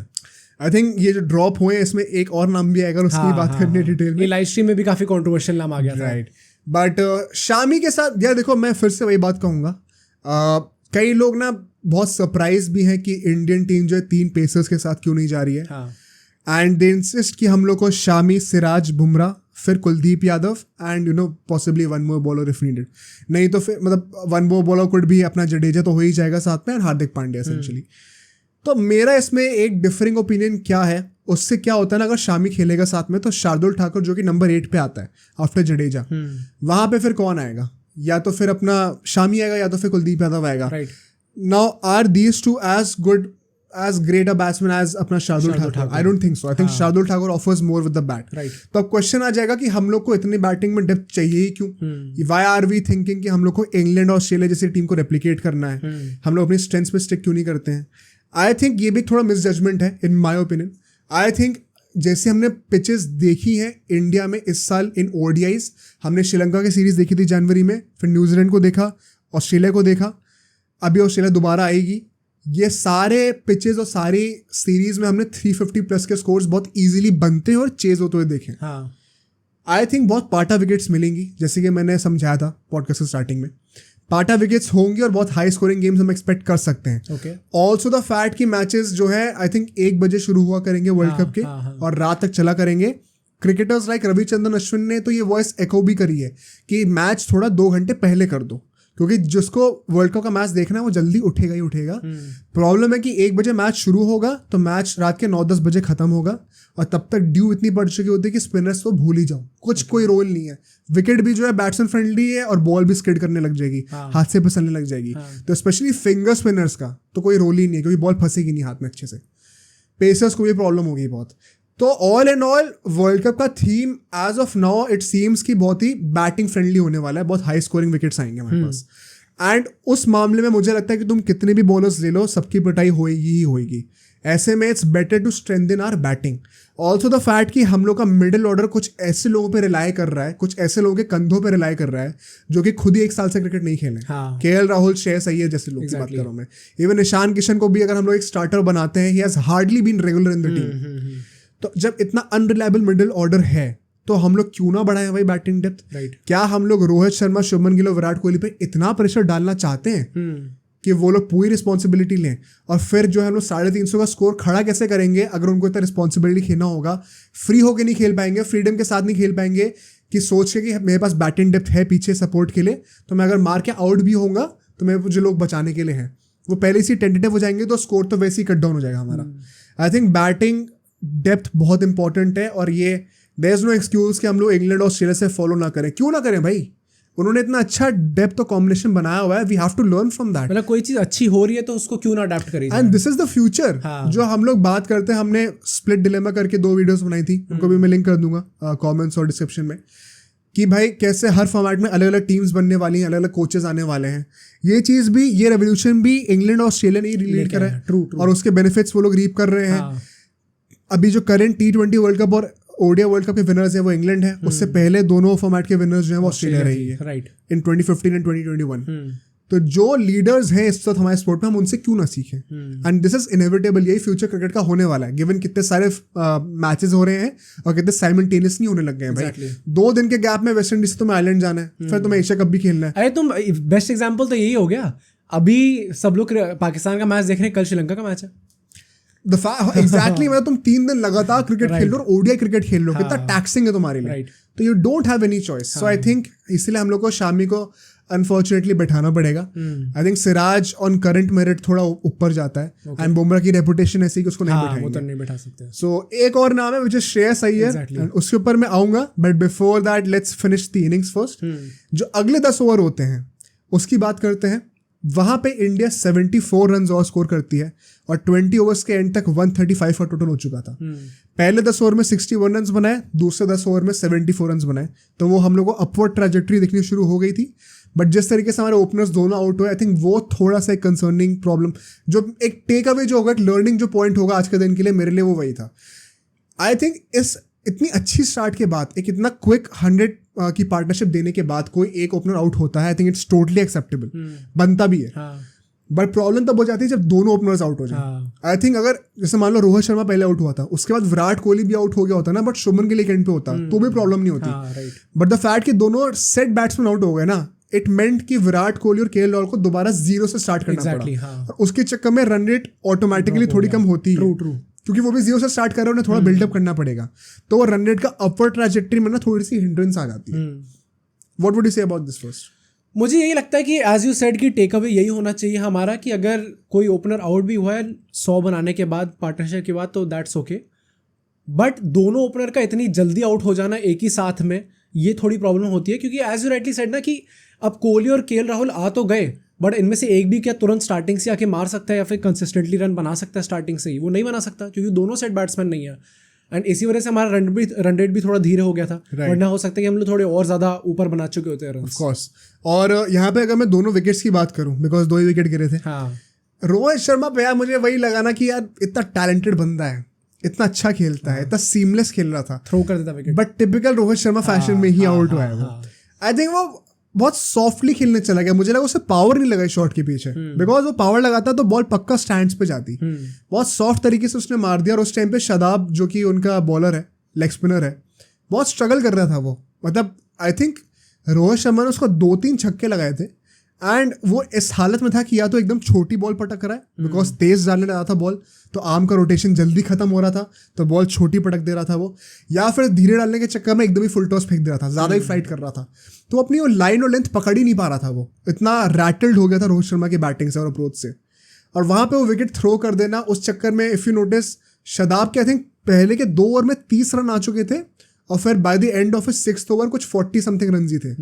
आई थिंक ये जो ड्रॉप हुए इसमें एक और नाम भी आएगा और उसकी बात करनी है डिटेल में। ये लाइव स्ट्रीम में भी काफी कंट्रोवर्शियल नाम आ गया था। राइट, बट शामी के साथ यार देखो मैं फिर से वही बात कहूँगा, कई लोग ना बहुत सरप्राइज भी हैं कि इंडियन टीम जो है 3 पेसर्स के साथ क्यों नहीं जा रही है, एंड दे इंसिस्ट कि हम लोग को शामी, सिराज, बुमराह, फिर Kuldeep Yadav and possibly one more bowler if needed, नहीं तो फिर मतलब वन मोर बॉलर कुड भी अपना जडेजा तो हो ही जाएगा साथ में, एंड हार्दिक पांड्या एसेंशियली। तो मेरा इसमें एक डिफरिंग ओपिनियन क्या है, उससे क्या होता है ना, अगर शामी खेलेगा साथ में तो शार्दुल ठाकुर जो कि नंबर 8 पे आता है आफ्टर जडेजा, वहां पे फिर कौन आएगा, या तो फिर अपना शामी आएगा या तो फिर कुलदीप यादव आएगा। Now are these two as good as great a batsman as अपना Shardul Thakur? I don't think so. I think Shardul Thakur offers more with the bat. तो अब क्वेश्चन आ जाएगा कि हम लोग को इतनी बैटिंग में डेप्थ चाहिए ही क्यों? Why are we thinking कि हम लोग को इंग्लैंड और ऑस्ट्रेलिया जैसी टीम को रेप्लिकेट करना है? हम लोग अपनी स्ट्रेंथ्स पे स्टिक क्यों नहीं करते हैं? आई थिंक ये भी थोड़ा मिस जजमेंट है इन माई ओपिनियन। आई थिंक जैसे हमने पिचेस देखी हैं इंडिया में इस साल इन ODIs, हमने श्रीलंका की सीरीज देखी थी जनवरी में, फिर न्यूजीलैंड को देखा, ऑस्ट्रेलिया को देखा, अभी ऑस्ट्रेलिया दोबारा आएगी। ये सारे पिचेस और सारी सीरीज में हमने 350 प्लस के स्कोर्स बहुत इजीली बनते हैं और चेज होते हुए देखे। आई थिंक बहुत पाटा विकेट्स मिलेंगी, जैसे कि मैंने समझाया था पॉडकास्ट के स्टार्टिंग में, पाटा विकेट्स होंगे और बहुत हाई स्कोरिंग गेम्स हम एक्सपेक्ट कर सकते हैं। ऑल्सो द फैक्ट कि मैचेस जो है आई थिंक 1 बजे शुरू हुआ करेंगे वर्ल्ड कप के और रात तक चला करेंगे। क्रिकेटर्स लाइक रविचंद्रन अश्विन ने तो ये वॉइस एको भी करी है कि मैच थोड़ा 2 घंटे पहले कर दो, क्योंकि जिसको वर्ल्ड कप का मैच देखना है वो जल्दी उठेगा ही उठेगा। प्रॉब्लम है कि 1 बजे मैच शुरू होगा तो मैच रात के 9-10 बजे खत्म होगा और तब तक ड्यू इतनी बढ़ चुकी होती है कि स्पिनर्स तो भूल ही जाओ, कोई रोल नहीं है। विकेट भी जो है बैट्समैन फ्रेंडली है और बॉल भी स्किड करने लग जाएगी, हाथ से फिसलने लग जाएगी। तो स्पेशली फिंगर स्पिनर्स का तो कोई रोल ही नहीं है, क्योंकि बॉल फंसेगी नहीं हाथ में अच्छे से। पेसर्स को भी प्रॉब्लम होगी बहुत। तो all and all world cup का theme as of now it seems कि बहुत ही बैटिंग फ्रेंडली होने वाला है, बहुत हाई स्कोरिंग विकेट्स आएंगे हमारे पास। एंड उस मामले में मुझे लगता है कि तुम कितने भी बॉलर्स ले लो, सबकी पिटाई होएगी ही होएगी। ऐसे में it's better to strengthen our batting. Also the fact कि हम लोग का मिडिल ऑर्डर कुछ ऐसे लोगों पे रिलाई कर रहा है, कुछ ऐसे लोगों के कंधों पे रिलाई कर रहा है जो कि खुद ही 1 साल से क्रिकेट नहीं खेले। KL राहुल, श्रेयस अय्यर जैसे लोग की बात कर रहा हूं मैं। इवन ईशान किशन को भी अगर हम लोग एक स्टार्टर बनाते हैं, he has hardly been regular in the team. तो जब इतना अनरिलायबल मिडिल ऑर्डर है तो हम लोग क्यों ना बढ़ाएं भाई बैटिंग डेप्थ। क्या हम लोग रोहित शर्मा, शुभमन गिल और विराट कोहली पे इतना प्रेशर डालना चाहते हैं कि वो लोग पूरी रिस्पॉन्सिबिलिटी लें? और फिर जो है हम लोग 350 का स्कोर खड़ा कैसे करेंगे अगर उनको इतना रिस्पॉन्सिबिलिटी खेलना होगा? फ्री होके नहीं खेल पाएंगे, फ्रीडम के साथ नहीं खेल पाएंगे कि सोच के कि मेरे पास बैटिंग डेप्थ है पीछे सपोर्ट के लिए, तो मैं अगर मार के आउट भी होऊंगा तो मेरे जो लोग बचाने के लिए हैं वो पहले से टेंटेटिव हो जाएंगे, तो स्कोर तो वैसे ही कट डाउन हो जाएगा हमारा। आई थिंक बैटिंग डेप्थ बहुत इंपॉर्टेंट है और ये देयर इज नो एक्सक्यूज कि हम लोग इंग्लैंड और ऑस्ट्रेलिया से फॉलो ना करें। क्यों ना करें भाई? उन्होंने इतना अच्छा डेप्थ और कॉम्बिनेशन बनाया हुआ है, we have to learn from that. मतलब कोई चीज अच्छी हो रही है तो उसको क्यों ना अडॉप्ट करें। And this is the future जो हम लोग बात करते हैं। हमने स्प्लिट डिलेमा करके 2 वीडियोस बनाई थी, उनको भी मैं लिंक कर दूंगा कमेंट्स और डिस्क्रिप्शन में, कि भाई कैसे हर फॉर्मेट में अलग अलग टीम्स बनने वाली हैं, अलग अलग कोचेस आने वाले हैं। ये चीज भी, ये रेवोल्यूशन भी इंग्लैंड और ऑस्ट्रेलिया ने रिलेट करा है और उसके बेनिफिट्स वो लोग रीप कर रहे हैं। अभी जो करंट T20 वर्ल्ड कप और ODI वर्ल्ड कप के विनर्स है वो इंग्लैंड है, उससे पहले दोनों फॉर्मेट के विनर्स जो है वो ऑस्ट्रेलिया रही है इन 2015 एंड 2021। तो जो लीडर्स हैं इस वक्त हमारे स्पोर्ट में, हम उनसे क्यों ना सीखें? एंड दिस इज इनएविटेबल, यही फ्यूचर क्रिकेट का होने वाला है, गिवन कितने सारे मैचेस हो रहे हैं और कितने साइमल्टेनियसली होने लग गए हैं भाई। 2 दिन के गैप में वेस्ट इंडीज से तुम्हें आइलैंड जाना है, फिर तुम्हें एशिया कप भी खेलना है। अरे तुम बेस्ट एग्जाम्पल तो यही हो गया, अभी सब लोग पाकिस्तान का मैच देख रहे हैं, कल श्रीलंका का मैच है। एग्जैक्टली मतलब तुम 3 दिन लगातार क्रिकेट खेल लो और ODI क्रिकेट खेल लो, कितना टैक्सिंग है तुम्हारे लिए। तो you don't have any choice. So I think इसलिए हम लोग को शामी को अनफॉर्चुनेटली बैठाना पड़ेगा। I think Siraj on current merit थोड़ा ऊपर जाता है एंड बुमराह की रेपुटेशन ऐसी कि उसको नहीं बैठाएंगे, वो तो नहीं बैठा सकते। सो एक और नाम है विच इज श्रेयस अय्यर, उसके ऊपर मैं आऊंगा, but before that let's finish the innings first. जो अगले 10 ओवर होते हैं उसकी बात करते हैं। वहां पे इंडिया 74 रन और स्कोर करती है और 20 ओवर्स के एंड तक 135 का टोटल हो चुका था। पहले 10 ओवर में 61 रन बनाए, दूसरे 10 ओवर में 74 रन बनाए, तो वो हम लोग को अपवर्ड ट्रैजेक्टरी दिखनी शुरू हो गई थी। बट जिस तरीके से हमारे ओपनर्स दोनों आउट हुए, आई थिंक वो थोड़ा सा एक कंसर्निंग प्रॉब्लम, जो एक टेक अवे जो होगा, एक लर्निंग जो पॉइंट होगा आज के दिन के लिए मेरे लिए, वो वही था। आई थिंक इस इतनी अच्छी स्टार्ट के बाद, एक इतना क्विक 100 की पार्टनरशिप देने के बाद कोई एक ओपनर आउट होता है, I think it's totally acceptable, बनता भी है। बट प्रॉब्लम तब हो जाती है जब दोनों ओपनर्स आउट हो जाए। आई थिंक अगर जैसे मान लो रोहित शर्मा पहले आउट हुआ था, उसके बाद विराट कोहली भी आउट हो गया होता ना, बट शुभमन गिल एक एंड पे होता तो भी प्रॉब्लम नहीं होती। बट द फैक्ट कि दोनों सेट बैट्समैन आउट हो गए ना, इट मेंट कि विराट कोहली और केएल राहुल को दोबारा 0 से स्टार्ट करना पड़ा। और उसके चक्कर में रन रेट ऑटोमेटिकली थोड़ी कम होती है, क्योंकि वो भी 0 से स्टार्ट कर रहे हैं, उन्हें थोड़ा बिल्डअप करना पड़ेगा, तो वो रन रेट का अपवर्ड ट्रैजेक्टरी में ना थोड़ी सी हिंड्रेंस आ जाती है। What would you say about this first? मुझे यही लगता है कि एज यू सेड की टेक अवे यही होना चाहिए हमारा कि अगर कोई ओपनर आउट भी हुआ है 100 बनाने के बाद, पार्टनरशिप के बाद, तो दैट्स ओके। बट दोनों ओपनर का इतनी जल्दी आउट हो जाना एक ही साथ में, ये थोड़ी प्रॉब्लम होती है, क्योंकि एज यू राइटली सेड ना कि अब कोहली और केएल राहुल आ तो गए, बट इनमें से एक भी क्या तुरंत स्टार्टिंग से आके मार सकता है या फिर कंसिस्टेंटली रन बना सकता है स्टार्टिंग से ही? वो नहीं बना सकता, क्योंकि दोनों सेट बैट्समैन नहीं है। एंड इसी वजह से हमारा रन रेट भी थोड़ा धीरे हो गया था, वरना हो सकता है कि हम लोग थोड़े और ज्यादा ऊपर बना चुके होते हैं रन। Of course. और यहाँ पे अगर मैं दोनों विकेट्स की बात करूं, बिकॉज 2 ही विकेट गिरे थे। रोहित शर्मा पे यार मुझे वही लगा ना कि यार इतना टैलेंटेड बंदा है, इतना अच्छा खेलता है, इतना सीमलेस खेल रहा था, थ्रो कर देता wicket, but typical Rohit Sharma fashion में ही आउट हुआ है वो। आई थिंक वो बहुत सॉफ्टली खेलने चला गया, मुझे लगा उसे पावर नहीं लगा शॉट के पीछे, बिकॉज वो पावर लगाता तो बॉल पक्का स्टैंड्स पे जाती। बहुत सॉफ्ट तरीके से उसने मार दिया, और उस टाइम पे शादाब जो कि उनका बॉलर है, लेग स्पिनर है, बहुत स्ट्रगल कर रहा था वो। मतलब आई थिंक रोहित शर्मा ने उसको 2-3 छक्के लगाए थे, एंड वो इस हालत में था कि या तो एकदम छोटी बॉल पटक रहा है, बिकॉज तेज डालने लगा था बॉल, तो आर्म का रोटेशन जल्दी खत्म हो रहा था, तो बॉल छोटी पटक दे रहा था वो, या फिर धीरे डालने के चक्कर में एकदम ही फुल टॉस फेंक दे रहा था, ज़्यादा ही फ्लाइट कर रहा था, तो अपनी वो लाइन और लेंथ पकड़ ही नहीं पा रहा था वो, इतना रैटल्ड हो गया था रोहित शर्मा की बैटिंग से और अप्रोच से। और वहाँ पे वो विकेट थ्रो कर देना, उस चक्कर में इफ़ यू नोटिस शादाब के आई थिंक पहले के 2 ओवर में 30 रन आ चुके थे, और फिर by the end of 6th over कुछ 40 समथिंग रन ही थे।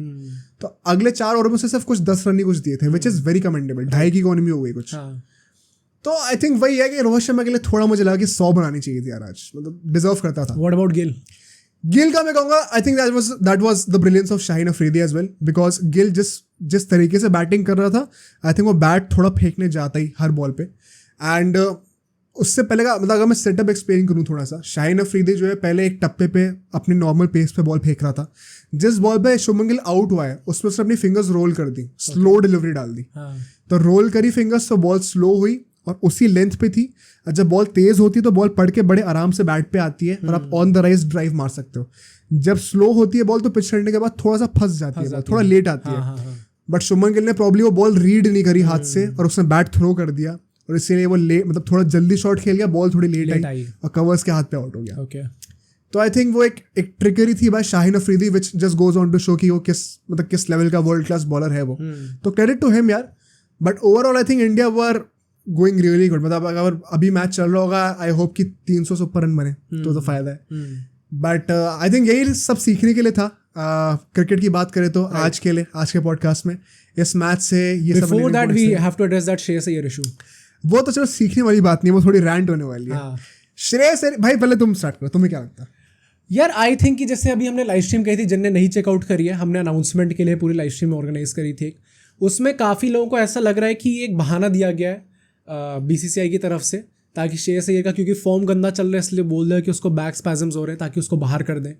तो अगले 4 ओवर में से सिर्फ कुछ 10 रन ही कुछ दिए थे, विच इज़ वेरी कमेंडेबल। 2.5 की इकोनॉमी हो गई कुछ। तो आई थिंक वही है कि रोहित शर्मा के लिए थोड़ा मुझे लगा कि 100 बनानी चाहिए थी यार आज, मतलब डिजर्व करता था। What about Gill? गिल का मैं कहूँगा I think that was the brilliance of Shaheen Afridi as well, because Gill जिस तरीके से बैटिंग कर रहा था, आई थिंक वो बैट थोड़ा फेंकने जाता ही हर बॉल पे। एंड उससे पहले का मतलब अगर मैं सेटअप एक्सप्लेन करूँ थोड़ा सा, शाहीन अफरीदी जो है पहले एक टप्पे पे अपनी नॉर्मल पेस पे बॉल फेंक रहा था, जिस बॉल पे शुभमन गिल आउट हुआ है उसमें उसने अपनी फिंगर्स रोल कर दी, स्लो डिलीवरी डाल दी। तो रोल करी फिंगर्स, तो बॉल स्लो हुई और उसी लेंथ पे थी। जब बॉल तेज होती है तो बॉल पड़ के बड़े आराम से बैट पे आती है और आप ऑन द राइज ड्राइव मार सकते हो। जब स्लो होती है बॉल तो पिच करने के बाद थोड़ा सा फंस जाती है, थोड़ा लेट आती है। बट शुभमन गिल ने प्रॉब्ली वो बॉल रीड नहीं करी हाथ से और उसने बैट थ्रो कर दिया, और इसीलिए वो मतलब थोड़ा जल्दी शॉट खेल गया, बॉल थोड़ी लेट आई और कवर्स के हाथ पे आउट हो गया। तो आई थिंक वो एक ट्रिकरी थी by Shaheen Afridi, which just goes on to show कि वो किस लेवल का वर्ल्ड क्लास बॉलर है वो। तो क्रेडिट टू हिम यार। But overall I think India were going really good. मतलब अगर अभी मैच चल रहा होगा, आई होप कि 300 से ऊपर रन बने तो फायदा है। बट आई थिंक यही सब सीखने के लिए था। क्रिकेट की बात करें तो आज के लिए, आज के पॉडकास्ट में इस मैच से ये सब before that we have to address that Shreyas Iyer issue. वो तो चलो सीखने वाली बात नहीं है, वो थोड़ी रैंट होने वाली है। श्रेयस भाई पहले तुम स्टार्ट करो, तुम्हें क्या लगता है? यार आई थिंक कि जैसे अभी हमने लाइव स्ट्रीम कही थी, जिनने नहीं चेकआउट करी है, हमने अनाउंसमेंट के लिए पूरी लाइव स्ट्रीम ऑर्गेनाइज करी थी, उसमें काफ़ी लोगों को ऐसा लग रहा है कि एक बहाना दिया गया है BCCI की तरफ से, ताकि श्रेयस अय्यर का क्योंकि फॉर्म गंदा चल रहा है इसलिए बोल रहे हैं कि उसको बैक स्पैजम्स हो रहे हैं ताकि उसको बाहर कर दें।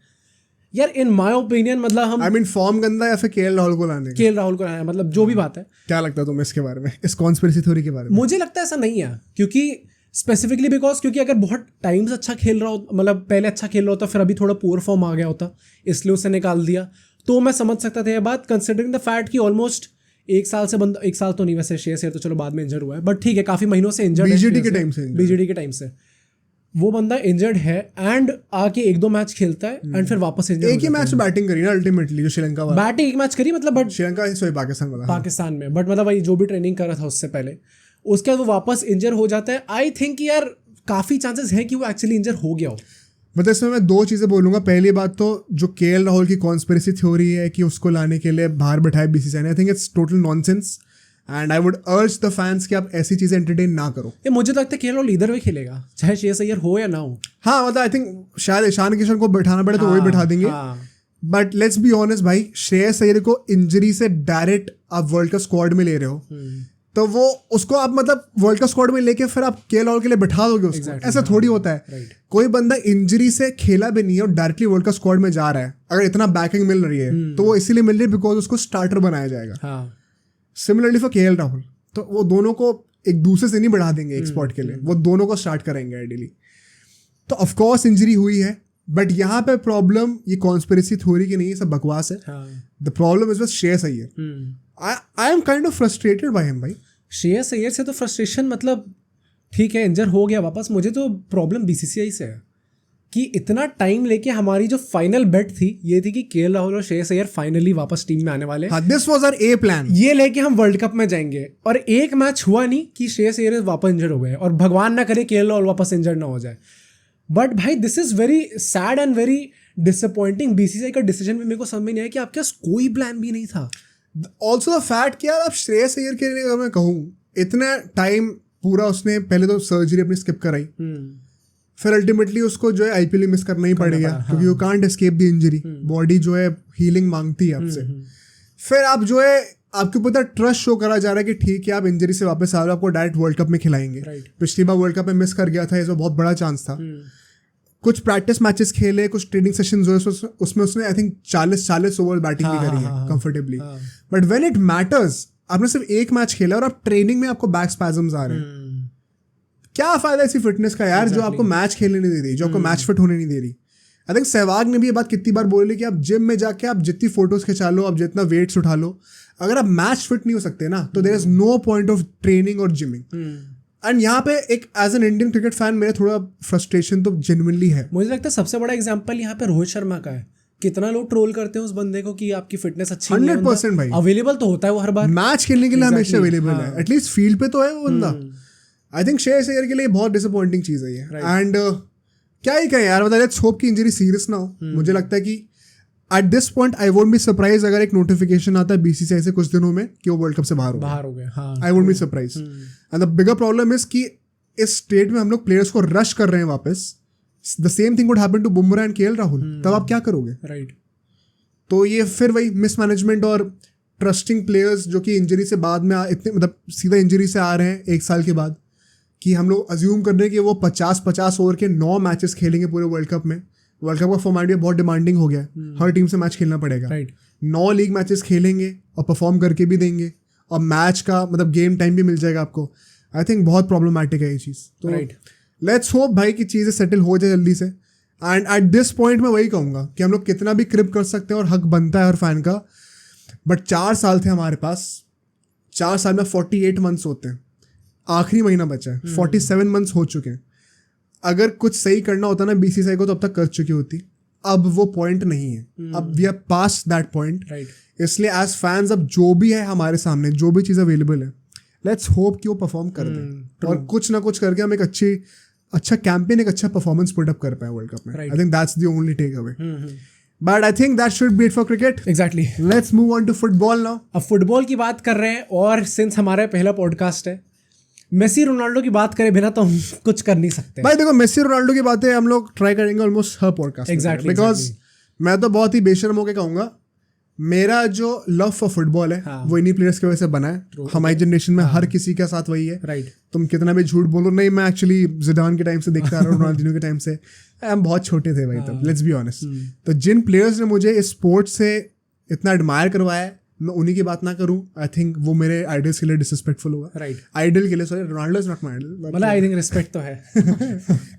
यार इन माय ओपिनियन मतलब हम फॉर्म गंदा या फिर केएल राहुल को लाने, मतलब जो भी बात है, क्या लगता है तुम्हें इसके बारे में, इस कॉन्स्पिरेसी थ्योरी के बारे में? मुझे लगता है ऐसा नहीं है, क्योंकि स्पेसिफिकली बिकॉज क्योंकि अगर बहुत टाइम से अच्छा खेल रहा हो, मतलब पहले अच्छा खेल रहा होता, फिर अभी थोड़ा पुअर फॉर्म आ गया होता, इसलिए उसे निकाल दिया, तो मैं समझ सकता था ये बात, कंसिडरिंग द फैक्ट कि ऑलमोस्ट 1 साल से बंदा, 1 साल तो नहीं वैसे, श्रेयस अय्यर तो चलो बाद में इंजर्ड हुआ है, बट ठीक है काफ़ी महीनों से इंजर्ड है, BGT के टाइम से वो बंदा इंजर्ड है, एंड आके 1-2 मैच खेलता है एंड फिर वापस इंजर्ड। एक ही मैच बैटिंग करी ना अल्टीमेटली, जो श्रीलंका वाला बैटिंग एक मैच करी, मतलब बट श्रीलंका पाकिस्तान में, बट मतलब वही जो भी ट्रेनिंग कर रहा था उससे पहले, उसके बाद वो वापस इंजर हो जाता है। आई थिंक यार काफ़ी चांसेस है कि वो एक्चुअली इंजर हो गया हो। मतलब इसमें मैं 2 चीज़ें बोलूँगा। पहली बात तो जो केएल राहुल की कॉन्स्पिरेसी थ्योरी है कि उसको लाने के लिए बाहर बैठाए BCCI ने, आई think it's total nonsense, and I would अर्ज द फैंस कि आप ऐसी चीज़ें एंटरटेन ना करो। ये मुझे तो लगता है केएल राहुल इधर भी खेलेगा, चाहे श्रेयस अय्यर हो या ना हो। हाँ मतलब आई थिंक शायद ईशान किशन को बैठाना पड़े तो वही बैठा देंगे, बट लेट्स बी ऑनेस्ट भाई, श्रेयस अय्यर को इंजरी से डायरेक्ट आप वर्ल्ड कप स्क्वाड में ले रहे हो, तो वो उसको आप मतलब वर्ल्ड कप स्क्वाड में लेके फिर आप केएल राहुल के लिए बैठा दोगे उसको, ऐसा थोड़ी होता है। कोई बंदा इंजरी से खेला भी नहीं है और डायरेक्टली वर्ल्ड कप स्क्वाड में जा रहा है, अगर इतना बैकिंग मिल रही है तो वो इसीलिए मिल रही है बिकॉज उसको स्टार्टर बनाया जाएगा। सिमिलरली फॉर केएल राहुल, तो वो दोनों को एक दूसरे से नहीं बढ़ा देंगे एक स्पॉट के लिए, वो दोनों को स्टार्ट करेंगे आइडियली। तो ऑफकोर्स इंजरी हुई है, बट यहाँ पे प्रॉब्लम ये कॉन्स्पिरेसी थ्योरी की नहीं है, सब बकवास है। The problem is with Shreyas Iyer. I am kind of frustrated by him भाई। श्रेयस अय्यर से तो फ्रस्ट्रेशन मतलब ठीक है, इंजर हो गया वापस, मुझे तो प्रॉब्लम बीसीसीआई से है कि इतना टाइम लेके हमारी जो फाइनल बेट थी ये थी कि केएल राहुल और श्रेयस अय्यर फाइनली वापस टीम में आने वाले। This was our A plan, ये लेके हम वर्ल्ड कप में जाएंगे, और एक मैच हुआ नहीं कि श्रेयस अय्यर वापस इंजर हो गए, और भगवान ना करे केएल राहुल वापस इंजर ना हो जाए। बट भाई this is very sad and very disappointing. BCCI का डिसीजन में मेरे को समझ में नहीं आया कि आपके पास कोई प्लान भी नहीं था। ऑल्सो द फैक्ट कि यार अब श्रेयस अय्यर के लिए अगर मैं कहूँ, इतना टाइम पूरा उसने पहले तो सर्जरी अपनी स्किप कराई, फिर अल्टीमेटली उसको जो है आईपीएल मिस करना ही पड़ेगा क्योंकि you can't escape the injury, body जो है हीलिंग मांगती है आपसे। फिर आप जो है आपके ऊपर ट्रस्ट शो करा जा रहा है कि ठीक है आप इंजरी से वापस आ रहे हो, आपको डायरेक्ट वर्ल्ड कप में खिलाएंगे। पिछली बार वर्ल्ड कप में मिस कर गया था, इसमें बहुत बड़ा चांस था। कुछ प्रैक्टिस मैचेस खेले, कुछ ट्रेनिंग सेशंस हुए, उसमें उसने आई थिंक 40 ओवर बैटिंग भी करी है comfortably. But when it matters, आपने सिर्फ एक मैच खेला और आप ट्रेनिंग में आपको बैक स्पैज़म्स आ रहे हैं। क्या फायदा ऐसी फिटनेस का यार, जो आपको मैच खेलने नहीं दे रही, जो आपको मैच फिट होने नहीं दे रही। आई थिंक सहवाग ने भी ये बात कितनी बार बोली कि आप जिम में जाके आप जितनी फोटोज खिंचा लो, आप जितना वेट्स उठा लो, अगर आप मैच फिट नहीं हो सकते ना तो there is no point of training और जिमिंग। एंड यहाँ पे एक as an Indian cricket fan मेरा थोड़ा फ्रस्ट्रेशन तो जेन्युइनली है। मुझे लगता है सबसे बड़ा एग्जांपल यहाँ पे रोहित शर्मा का है। कितना लोग ट्रोल करते हैं उस बंदे को कि आपकी फिटनेस अच्छी नहीं है। 100% भाई, अवेलेबल तो होता है वो हर बार, मैच खेलने के लिए हमेशा अवेलेबल है, एटलीस्ट फील्ड पे तो है वो बंदा। आई थिंक श्रेयस अय्यर के लिए बहुत डिसअपॉइंटिंग चीज़ है ये। एंड क्या ही कहें यार, मतलब लेट्स होप कि इंजरी सीरियस ना हो। मुझे लगता है कि eight this point I won't be surprise अगर एक नोटिफिकेशन आता है बीसीसीआई से कुछ दिनों में कि वो वर्ल्ड कप से बाहर हो गए। I won't be surprise. And the bigger problem is कि इस स्टेट में हम लोग प्लेयर्स को रश कर रहे हैं वापस। The same thing would happen to Bumrah and KL Rahul, तब आप क्या करोगे? राइट। तो ये फिर वही मिसमैनेजमेंट और ट्रस्टिंग प्लेयर्स जो कि इंजरी से बाद में इतने मतलब सीधा इंजरी से आ रहे हैं 1 साल के बाद, कि हम लोग अज्यूम कर रहे हैं कि वो 50 ओवर के 9 मैचेस खेलेंगे पूरे वर्ल्ड कप में। वर्ल्ड कप का फॉर्मेट भी बहुत डिमांडिंग हो गया है, हर टीम से मैच खेलना पड़ेगा। 9 लीग मैचेस खेलेंगे और परफॉर्म करके भी देंगे, और मैच का मतलब गेम टाइम भी मिल जाएगा आपको। आई थिंक बहुत प्रॉब्लमैटिक है ये चीज़। तो लेट्स होप भाई कि चीज़ें सेटल हो जाए जल्दी से। एंड एट दिस पॉइंट मैं वही कहूँगा कि हम लोग कितना भी क्रिप कर सकते हैं और हक बनता है हर फैन का, बट 4 साल थे हमारे पास। 4 साल में 48 मंथ्स होते हैं, आखिरी महीना बचा है, 47 मंथ्स हो चुके हैं। अगर कुछ सही करना होता ना बीसीसीआई को तो अब तक कर चुकी होती। अब वो पॉइंट नहीं है, अब we are past that point. इसलिए एज फैंस अब जो भी है हमारे सामने, जो भी चीज़ अवेलेबल है, लेट्स होप कि वो परफॉर्म कर दें और कुछ ना कुछ करके हम एक अच्छा कैंपेन, एक अच्छा परफॉर्मेंस पुट अप कर पाए वर्ल्ड कप में। I think that's the only take away. But I think that should be it for cricket. Exactly. Let's move on to football now. अब फुटबॉल की बात कर रहे हैं, और सिंस हमारा पहला पॉडकास्ट है, मेसी रोनाल्डो की बात करे बिना तो हम कुछ कर नहीं सकते भाई। देखो मेसी रोनाल्डो की बातें हम लोग ट्राई करेंगे almost her podcast. Exactly. Because मैं तो बहुत ही बेशर्म होकर कहूँगा, मेरा जो लव फॉर फुटबॉल है वो इन्हीं प्लेयर्स की वजह से बना है। हमारी जनरेशन में हर किसी का साथ वही है। राइट। तुम कितना भी झूठ बोलो, नहीं मैं एक्चुअली जिडान के टाइम से देखता रहा हूँ, रोनाल्डिनो के टाइम से। हम बहुत छोटे थे भाई तब, लेट्स बी ऑनेस्ट। तो जिन प्लेयर्स ने मुझे इस स्पोर्ट से इतना एडमायर करवाया है, मैं उन्हीं की बात ना करूं, आई थिंक वो मेरे आइडल्स के लिए डिसरिस्पेक्टफुल होगा। राइट। आइडल के लिए, sorry, Ronaldo is not my idol, मतलब आई थिंक रिस्पेक्ट तो है।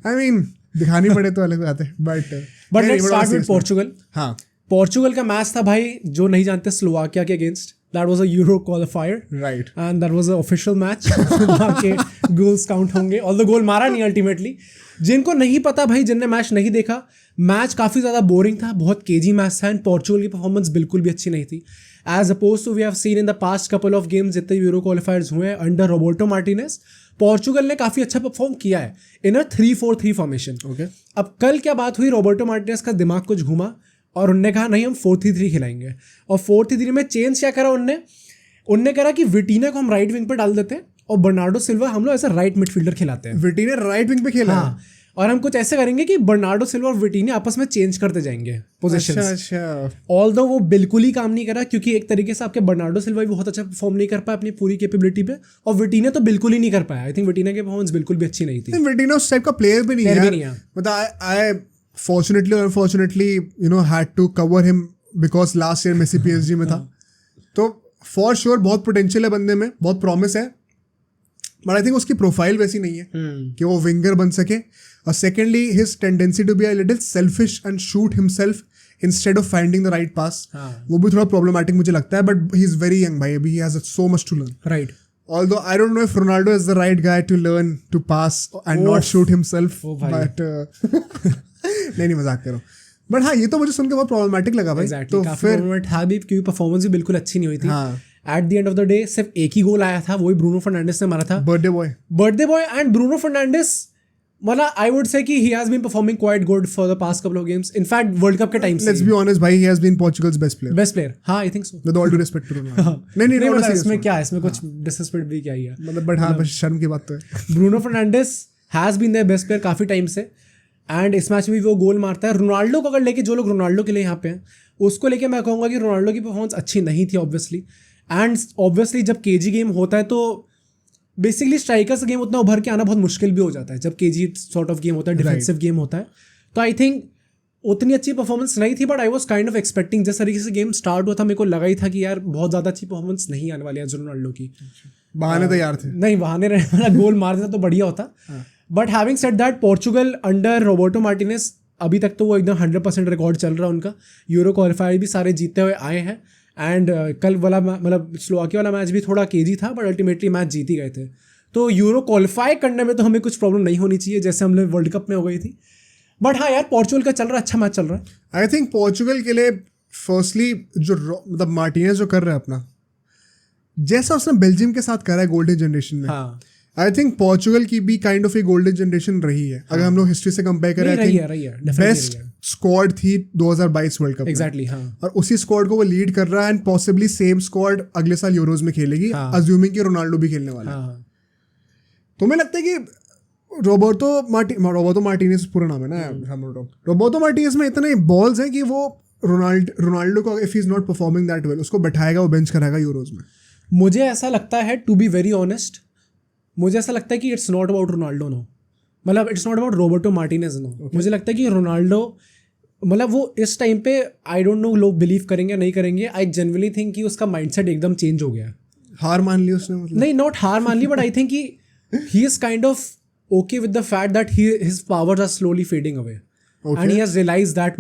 आई मीन दिखानी पड़े तो अलग बात है। But let's start with Portugal. हाँ, पोर्चुगल का मैच था भाई, जो नहीं जानते, स्लोवाकिया के against. That was a euro qualifier, right, and that was a official match. वहाँ के गोल्स काउंट होंगे, ऑल्दो गोल मारा नहीं अल्टीमेटली। जिनको नहीं पता भाई, जिनने मैच नहीं देखा, मैच काफ़ी ज़्यादा बोरिंग था, बहुत केजी मैच था, एंड पोर्चुगल की परफॉर्मेंस बिल्कुल भी अच्छी नहीं थी। As oppose to we have seen in the past couple of games, जितने यूरो क्वालिफायर्स हुए हैं अंडर रोबर्टो मार्टिनेज, पोर्चुगल ने काफ़ी अच्छा परफॉर्म किया है इन अ 3-4-3 फॉर्मेशन। ओके, अब कल क्या बात हुई, रोबर्टो मार्टिनेज का दिमाग कुछ घूमा और उनने कहा नहीं हम 4-3-3 खिलाएंगे। और 4-3-3 में चेंज क्या करा उनने करा कि विटीना को हम राइट विंग पर डाल देते हैं और बर्नार्डो सिल्वा हम लोग ऐसा राइट मिडफील्डर खिलाते हैं। विटीना राइट विंग पे खेला। हाँ, और हम कुछ ऐसे करेंगे कि बर्नार्डो सिल्वा और विटीना आपस में चेंज करते जाएंगे पोजीशंस। अच्छा। ऑल्दो वो बिल्कुल ही काम नहीं करा, क्योंकि एक तरीके से आपके बर्नार्डो सिल्वा भी बहुत अच्छा परफॉर्म नहीं कर पाया अपनी पूरी कैपेबिलिटी पे, और विटीना तो बिल्कुल ही नहीं कर पाया। आई थिंक विटीना की परफॉर्मेंस बिल्कुल भी अच्छी नहीं थी। विटीना उस टाइप का प्लेयर भी नहीं है। मतलब आई फॉर्चुनेटली और unfortunately had to cover him because last year Messi PSG में था। तो फॉर श्योर बहुत पोटेंशियल है बंदे में, बहुत प्रॉमिस है, बट आई थिंक उसकी प्रोफाइल वैसी नहीं है कि वो विंगर बन सके. और secondly his tendency to be a little selfish and shoot himself instead of finding the right pass, वो भी थोड़ा प्रॉब्लमैटिक मुझे लगता है. But he is very young भाई, अभी ही has so much to learn. Right. Although I don't know if Ronaldo is the right guy to learn to pass and not shoot himself, but नहीं मजाक कर रहा हूँ. बट हाँ, ये तो मुझे सुन के बहुत प्रॉब्लमेटिक लगा भाई. तो फिर था भी, क्योंकि परफॉर्मेंस भी बिल्कुल अच्छी नहीं हुई थी. At the end of the day सिर्फ एक ही गोल आया था, वही ब्रूनो फर्नांडिस ने मारा था. Birthday boy and Bruno Fernandes, मतलब आई वुड से कि he has been performing quite good for the past couple of games. In fact world cup के टाइम से, लेट्स बी ऑनेस्ट भाई, he has been Portugal's best player. हाँ, I think so. With all due respect to Ronaldo. नहीं, इसमें क्या है, इसमें कुछ डिसरिस्पेक्ट भी क्या ही है, मतलब. बट हाँ, बस शर्म की बात तो है. Bruno Fernandes has been the best player काफी टाइम से, एंड इस मैच में भी वो गोल मारता है. रोनाल्डो को अगर लेके, जो लोग रोनाल्डो के लिए यहाँ पे हैं, उसको लेके मैं कहूँगा कि रोनाल्डो की परफॉर्मेंस अच्छी नहीं थी ऑब्वियसली. एंड ऑब्वियसली जब केजी गेम होता है तो बेसिकली स्ट्राइकर्स गेम उतना उभर के आना बहुत मुश्किल भी हो जाता है जब केजी सॉर्ट ऑफ गेम होता है, डिफेंसिव गेम होता है. तो आई थिंक उतनी अच्छी परफॉर्मेंस नहीं थी, but I was kind of expecting. जिस तरीके से गेम स्टार्ट हुआ था, मेरे को लगा ही था कि यार बहुत ज़्यादा अच्छी परफॉर्मेंस नहीं आने वाली है रोनाल्डो की. बहाने तैयार थे. नहीं, बहाने रहने वाला गोल मार देता तो बढ़िया होता. But having said that, Portugal under Roberto Martinez अभी तक तो वो एकदम 100% रिकॉर्ड चल रहा है उनका. यूरो क्वालिफायर भी सारे जीतते हुए आए हैं. एंड कल वाला मतलब स्लोवाकिया वाला मैच भी थोड़ा केजी था, बट अल्टीमेटली मैच जीत ही गए थे. तो यूरो क्वालिफाई करने में तो हमें कुछ प्रॉब्लम नहीं होनी चाहिए, जैसे हमने वर्ल्ड कप में हो गई थी. बट हाँ यार, पोर्चुगल का चल रहा है, अच्छा मैच चल रहा है. आई थिंक पोर्चुगल के लिए फर्स्टली जो मतलब मार्टिनेज जो कर रहा है अपना, जैसा उसने बेल्जियम के साथ करा है गोल्डन जनरेशन में, आई थिंक पोर्चुगल की भी kind of A golden generation रही है. अगर हम लोग हिस्ट्री से कंपेयर करें, आई थिंक बेस्ट स्क्वाड थी 2022 वर्ल्ड कप. एग्जैक्टली, हाँ. और उसी स्क्वाड को वो लीड कर रहा है, एंड पॉसिबली सेम स्क्वाड अगले साल यूरोज में खेलेगी, अज्यूमिंग कि रोनाल्डो भी खेलने वाला है. तो मुझे लगता है कि रोबर्टो मार्टिनेज पूरा नाम है ना, रोबर्टो मार्टिनेज में इतने बॉल्स हैं कि वो रोनाल्डो को, if he is not performing that well, उसको बैठाएगा, वो बेंच कराएगा यूरोज में. मुझे ऐसा लगता है, टू बी वेरी ऑनेस्ट, मुझे ऐसा लगता है कि it's not about Ronaldo no, मतलब it's not about Roberto Martinez no. मुझे लगता है कि रोनाल्डो, मतलब वो इस टाइम पे, आई डोंट नो लोग बिलीव करेंगे नहीं करेंगे, आई जनरली थिंक कि उसका माइंडसेट एकदम चेंज हो गया. हार मान ली उसने, मतलब नहीं, नॉट हार मान ली, बट आई थिंक कि he is kind of okay with the fact that his powers are slowly fading away. And he has realized that,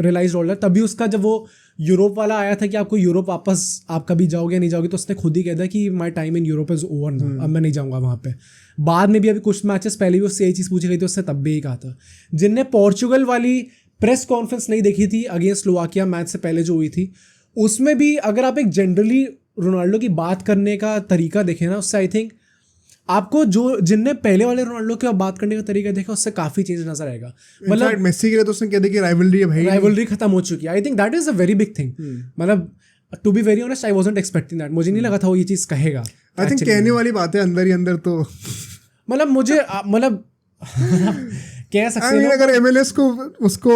realized all that. तभी उसका जब वो यूरोप वाला आया था कि आपको यूरोप वापस आप कभी जाओगे नहीं जाओगे, तो उसने खुद ही कह दिया कि my time in Europe is over now, अब मैं नहीं जाऊँगा वहाँ पे. बाद में भी अभी कुछ मैचेस पहले भी उससे यही चीज़ पूछी गई थी, उसने तब भी यही कहा था. जिनने पोर्चुगल वाली प्रेस कॉन्फ्रेंस नहीं देखी थी अगेंस्ट स्लोवाकिया मैच से पहले जो हुई थी, उसमें भी अगर आप एक जनरली रोनाल्डो की बात करने का तरीका देखें ना, उससे आई थिंक आपको जो जिनने पहले वाले रोनाल्डो के बात करने का तरीका देखा, उससे काफी चेंज नजर आएगा. मतलब मेसी के लिए तो उसने कह दिया कि राइवलरी है भाई, राइवलरी खत्म हो चुकी है. I think that is a very big thing. मतलब to be very honest, I wasn't expecting that. मुझे नहीं लगा था वो ये चीज कहेगा. आई थिंक कहने वाली बात है अंदर ही अंदर, तो मतलब मुझे मतलब कह सकते हैं अगर एमएलएस को उसको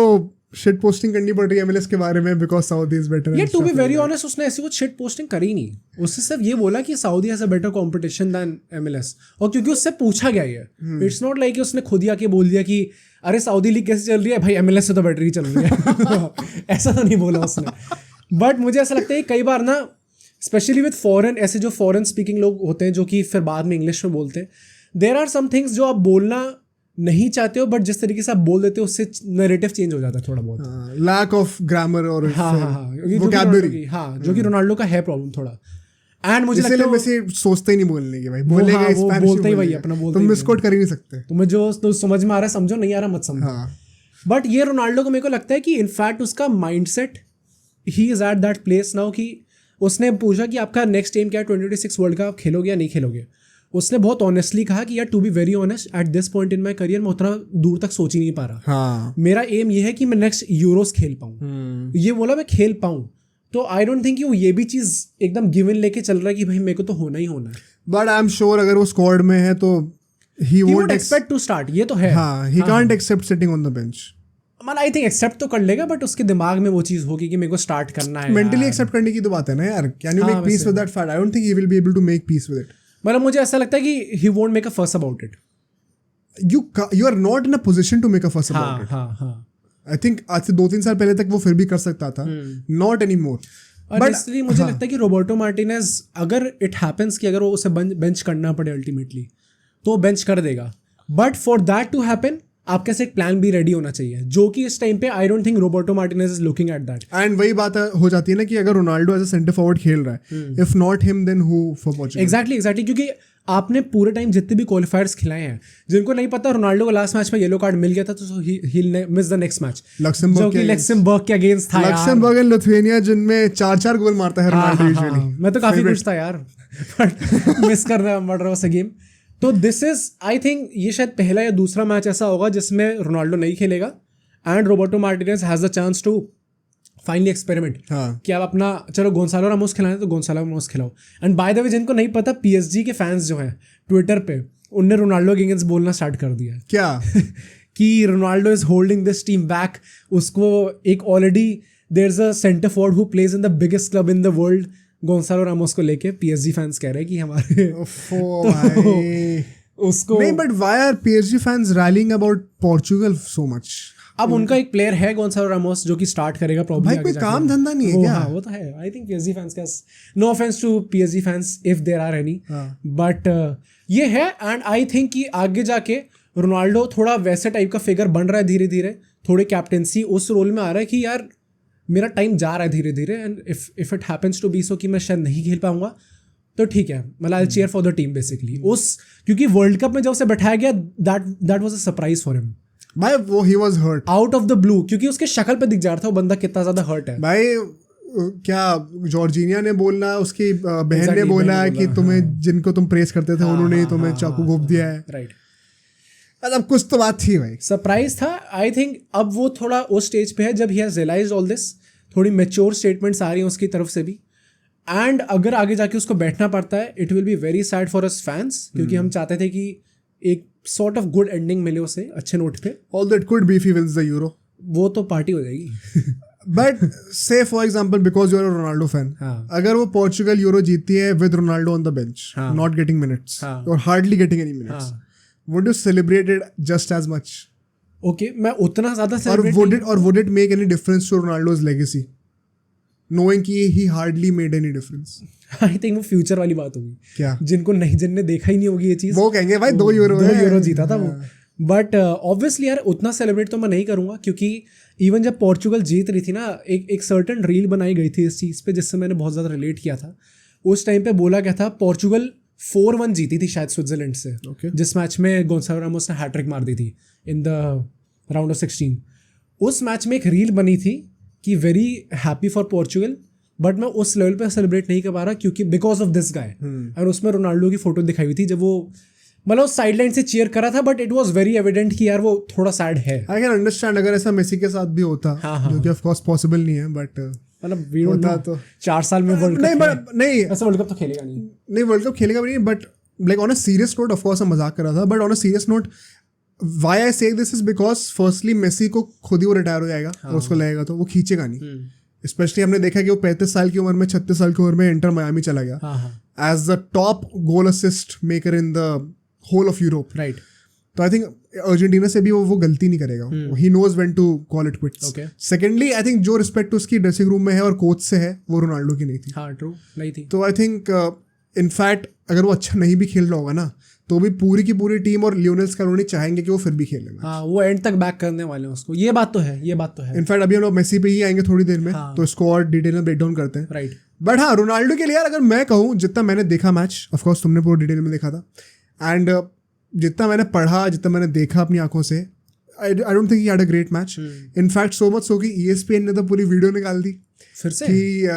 शिट पोस्टिंग करनी पड़ रही है एमएलएस के बारे में, बिकॉज सऊदी इज बेटर. ये टू बी वेरी ऑनेस्ट, उसने ऐसी कुछ शिट पोस्टिंग करी नहीं. उससे सिर्फ ये बोला कि Saudi has a better competition than MLS, और क्योंकि उससे पूछा गया ये, इट्स नॉट लाइक उसने खुद ही आके बोल दिया कि अरे सऊदी लीग कैसे चल रही है भाई, एमएलएस से तो बेटर ही चल रही है. ऐसा तो नहीं बोला उसने. बट मुझे ऐसा लगता है कि कई बार ना, स्पेशली विद फॉरेन, ऐसे जो फॉरेन स्पीकिंग लोग होते हैं जो कि फिर बाद में इंग्लिश में बोलते हैं, देयर आर सम थिंग्स जो आप बोलना नहीं चाहते हो, बट जिस तरीके से आप बोल देते हो उससे नैरेटिव चेंज हो जाता है थोड़ा बहुत. लैक ऑफ ग्रामर और वोकैबुलरी, हाँ, जो कि रोनाल्डो का है प्रॉब्लम थोड़ा. एंड मुझे लगता है वैसे सोचते ही नहीं बोलने के भाई, बोलेगा स्पैनिश, बोलते ही वही अपना बोलते, तुम मिसकोट कर ही नहीं सकते. तुम्हें जो तो समझ में आ रहा है समझो, नहीं आ रहा मत समझो. बट ये रोनाल्डो को मेरे को लगता है कि इनफैक्ट उसका mindset, he is at that place now कि उसने पूछा कि आपका नेक्स्ट एम क्या है 2026 वर्ल्ड कप, खेलोगे या नहीं खेलोगे. उसने बहुत ऑनेस्टली कहा कि यार to be very honest, at this point in my career मैं उतना दूर तक सोच ही नहीं पा रहा. मेरा एम ये है कि मैं नेक्स्ट यूरोस खेल पाऊँ. ये बोला मैं खेल पाऊँ. तो आई डोंट थिंक वो ये भी चीज़ एकदम गिवन लेके चल रहा है कि भाई मेरे को तो होना ही होना है. बट आई एम श्योर अगर वो स्क्वाड में है तो he won't expect to start. ये तो है. हाँ, he can't accept sitting on the bench. मतलब आई थिंक एक्सेप्ट तो कर लेगा, बट उसके दिमाग में वो चीज़ होगी कि मेरे को स्टार्ट करना है. मेंटली एक्सेप्ट करने की तो बात है ना यार. Can you make peace with that fact? I don't think he will be able to make peace with it. मतलब मुझे ऐसा लगता है कि he won't make a fuss about it. You are not in a position to make a fuss about it. हाँ. I think आज से 2-3 साल पहले तक वो फिर भी कर सकता था. Not anymore. और इसलिए मुझे लगता है कि रोबर्टो मार्टिनेज अगर इट हैपेंस कि अगर वो उसे बेंच करना पड़े अल्टीमेटली तो वो बेंच कर देगा, but for that to happen आपके पास एक प्लान भी रेडी होना चाहिए, जो कि इस टाइम पे I don't think Roberto Martinez is looking at that. And वही बात हो जाती है ना कि अगर Ronaldo as a centre forward खेल रहा है, if not him then who for Portugal. Exactly क्योंकि आपने पूरे टाइम जितने भी क्वालिफायर्स खिलाए हैं, जिनको नहीं पता रोनाल्डो को लास्ट मैच में येलो कार्ड मिल गया था तो ही miss the next match, Luxembourg के अगेंस्ट था यार। लक्समबर्ग एंड लिथुआनिया जिनमें 4-4 गोल मारता है रोनाल्डो यूजुअली। मैं तो काफी खुश था यार, बट मिस करना पड़ रहा है गेम। तो दिस इज आई थिंक ये शायद पहला या दूसरा मैच ऐसा होगा जिसमें रोनाल्डो नहीं खेलेगा and Roberto Martinez has the chance to finally experiment कि आप अपना चलो गोंसालो रामोस खिलाएं तो गोंसालो रामोस खिलाओ। एंड बाय द वे जिनको नहीं पता, पीएसजी के फैंस जो हैं ट्विटर पे उनने रोनाल्डो के अगेंस्ट बोलना स्टार्ट कर दिया क्या कि Ronaldo is holding this team back. उसको एक already there is a centre forward who plays in the biggest club in the world, Goncalo Ramos को लेके पीएसजी फैंस कह रहे हैं कि हमारे उसको नहीं, but why are PSG fans railing about Portugal so much? अब उनका एक प्लेयर है गोंसालो रामोस जो कि स्टार्ट करेगा प्रॉब्लम। भाई कोई काम धंधा नहीं है क्या? वो तो है। आई थिंक पीएसजी फैंस का, no offence to PSG fans if there are any, but ये है। एंड आई थिंक कि आगे जाके रोनाल्डो थोड़ा वैसे टाइप का फिगर बन रहा है धीरे धीरे, थोड़ी कैप्टेंसी उस रोल में आ रहा है कि यार मेरा टाइम जा रहा है धीरे धीरे, and if it happens to be so कि मैं शायद नहीं खेल पाऊंगा तो ठीक है, मतलब I cheer for the team basically. उस क्योंकि वर्ल्ड कप में जब उसे बैठाया गया that was a surprise for him भाई। वो he was hurt out of the blue, क्योंकि उसके शक्ल पे दिख जा रहा था वो बंदा कितना ज्यादा हर्ट है भाई। क्या जॉर्जिनिया ने बोलना, उसकी बहन ने बोला कि तुम्हें जिनको तुम प्रेस करते थे उन्होंने तुम्हें चाकू घोंप दिया है, राइट। मतलब कुछ तो बात थी भाई, सरप्राइज था। आई थिंक अब वो थोड़ा उस स्टेज पे है जब he has realised all this, थोड़ी मैच्योर स्टेटमेंट्स आ रही हैं उसकी तरफ से भी। एंड अगर आगे जाके उसको बैठना पड़ता है it will be very sad for us fans, क्योंकि हम चाहते थे कि एक सॉर्ट ऑफ गुड एंडिंग मिले उसे अच्छे नोट पे। Although it could be if he wins the Euro, वो तो पार्टी हो जाएगी। But say for example because you are a Ronaldo fan, अगर वो पोर्चुगल यूरो जीतती है with Ronaldo on the bench, not getting minutes और hardly getting any minutes, would you celebrate it just as much? Okay, मैं उतना ज्यादा would it make any difference to Ronaldo's legacy knowing कि he hardly made any difference? I think वो future वाली बात होगी क्या, जिनने देखा ही नहीं होगी ये चीज, वो कहेंगे भाई 2 यूरो जीता था वो। बट ऑब्वियसली यार उतना सेलिब्रेट तो मैं नहीं करूंगा, क्योंकि इवन जब पोर्चुगल जीत रही थी ना, एक सर्टन रील बनाई गई थी इस चीज़ पे जिससे मैंने बहुत ज़्यादा रिलेट किया था। उस टाइम पे बोला गया था पोर्चुगल 4-1 जीती थी शायद स्विट्जरलैंड से, जिस मैच में गोंसालो रामोस ने हैट्रिक मार दी थी इन द राउंड ऑफ 16। उस मैच में एक रील बनी थी कि very happy for Portugal, but मैं उस लेवल पे सेलिब्रेट नहीं कर पा रहा क्योंकि बिकॉज ऑफ दिस गाय। और उसमें रोनाल्डो की फोटो दिखाई हुई थी जब वो मतलब साइडलाइन से चीयर कर रहा था, but it was very evident कि यार वो थोड़ा सैड है। आई कैन अंडरस्टैंड अगर ऐसा मेसी के साथ भी होता, जो कि ऑफ कोर्स पॉसिबल नहीं है, बट मतलब वी डोंट नो तो 4 साल में वर्ल्ड कप नहीं ऐसा वर्ल्ड कप तो खेलेगा नहीं वर्ल्ड कप खेलेगा भी नहीं, but like on a serious note, of course मैं मजाक कर रहा था, but on a serious note why I say this is because firstly Messi को खुद ही वो रिटायर हो जाएगा और उसको लगेगा तो वो खींचेगा नहीं। स्पेशली हमने देखा कि वो 35 साल की उम्र में 36 साल की उम्र में इंटर मायामी चला गया as the top goal assist maker in the whole of Europe, right. तो आई थिंक अर्जेंटीना से भी वो गलती नहीं करेगा, he knows when to call it quits. Secondly I think जो रिस्पेक्ट उसकी ड्रेसिंग रूम में है और कोच से है वो रोनाल्डो की नहीं थी। ट्रू, नहीं थी। तो आई थिंक इनफैक्ट अगर वो अच्छा नहीं भी खेल रहा होगा ना तो भी पूरी की पूरी टीम और लियोनेल स्कैलोनी चाहेंगे कि वो फिर भी खेले। वो एंड तक बैक करने वाले हैं उसको, ये बात तो है। इनफैक्ट अभी हम लोग मेसी पे ही आएंगे थोड़ी देर में, तो इसको और डिटेल में ब्रेक डाउन करते हैं, राइट। बट हाँ, रोनाल्डो के लिए यार अगर मैं कहूँ, जितना मैंने देखा मैच, ऑफ कोर्स तुमने पूरा डिटेल में देखा था, एंड जितना मैंने पढ़ा, जितना मैंने देखा अपनी आंखों से, आई don't think he had a great match. In fact so much so कि ESPN ने तो पूरी वीडियो निकाल दी फिर से कि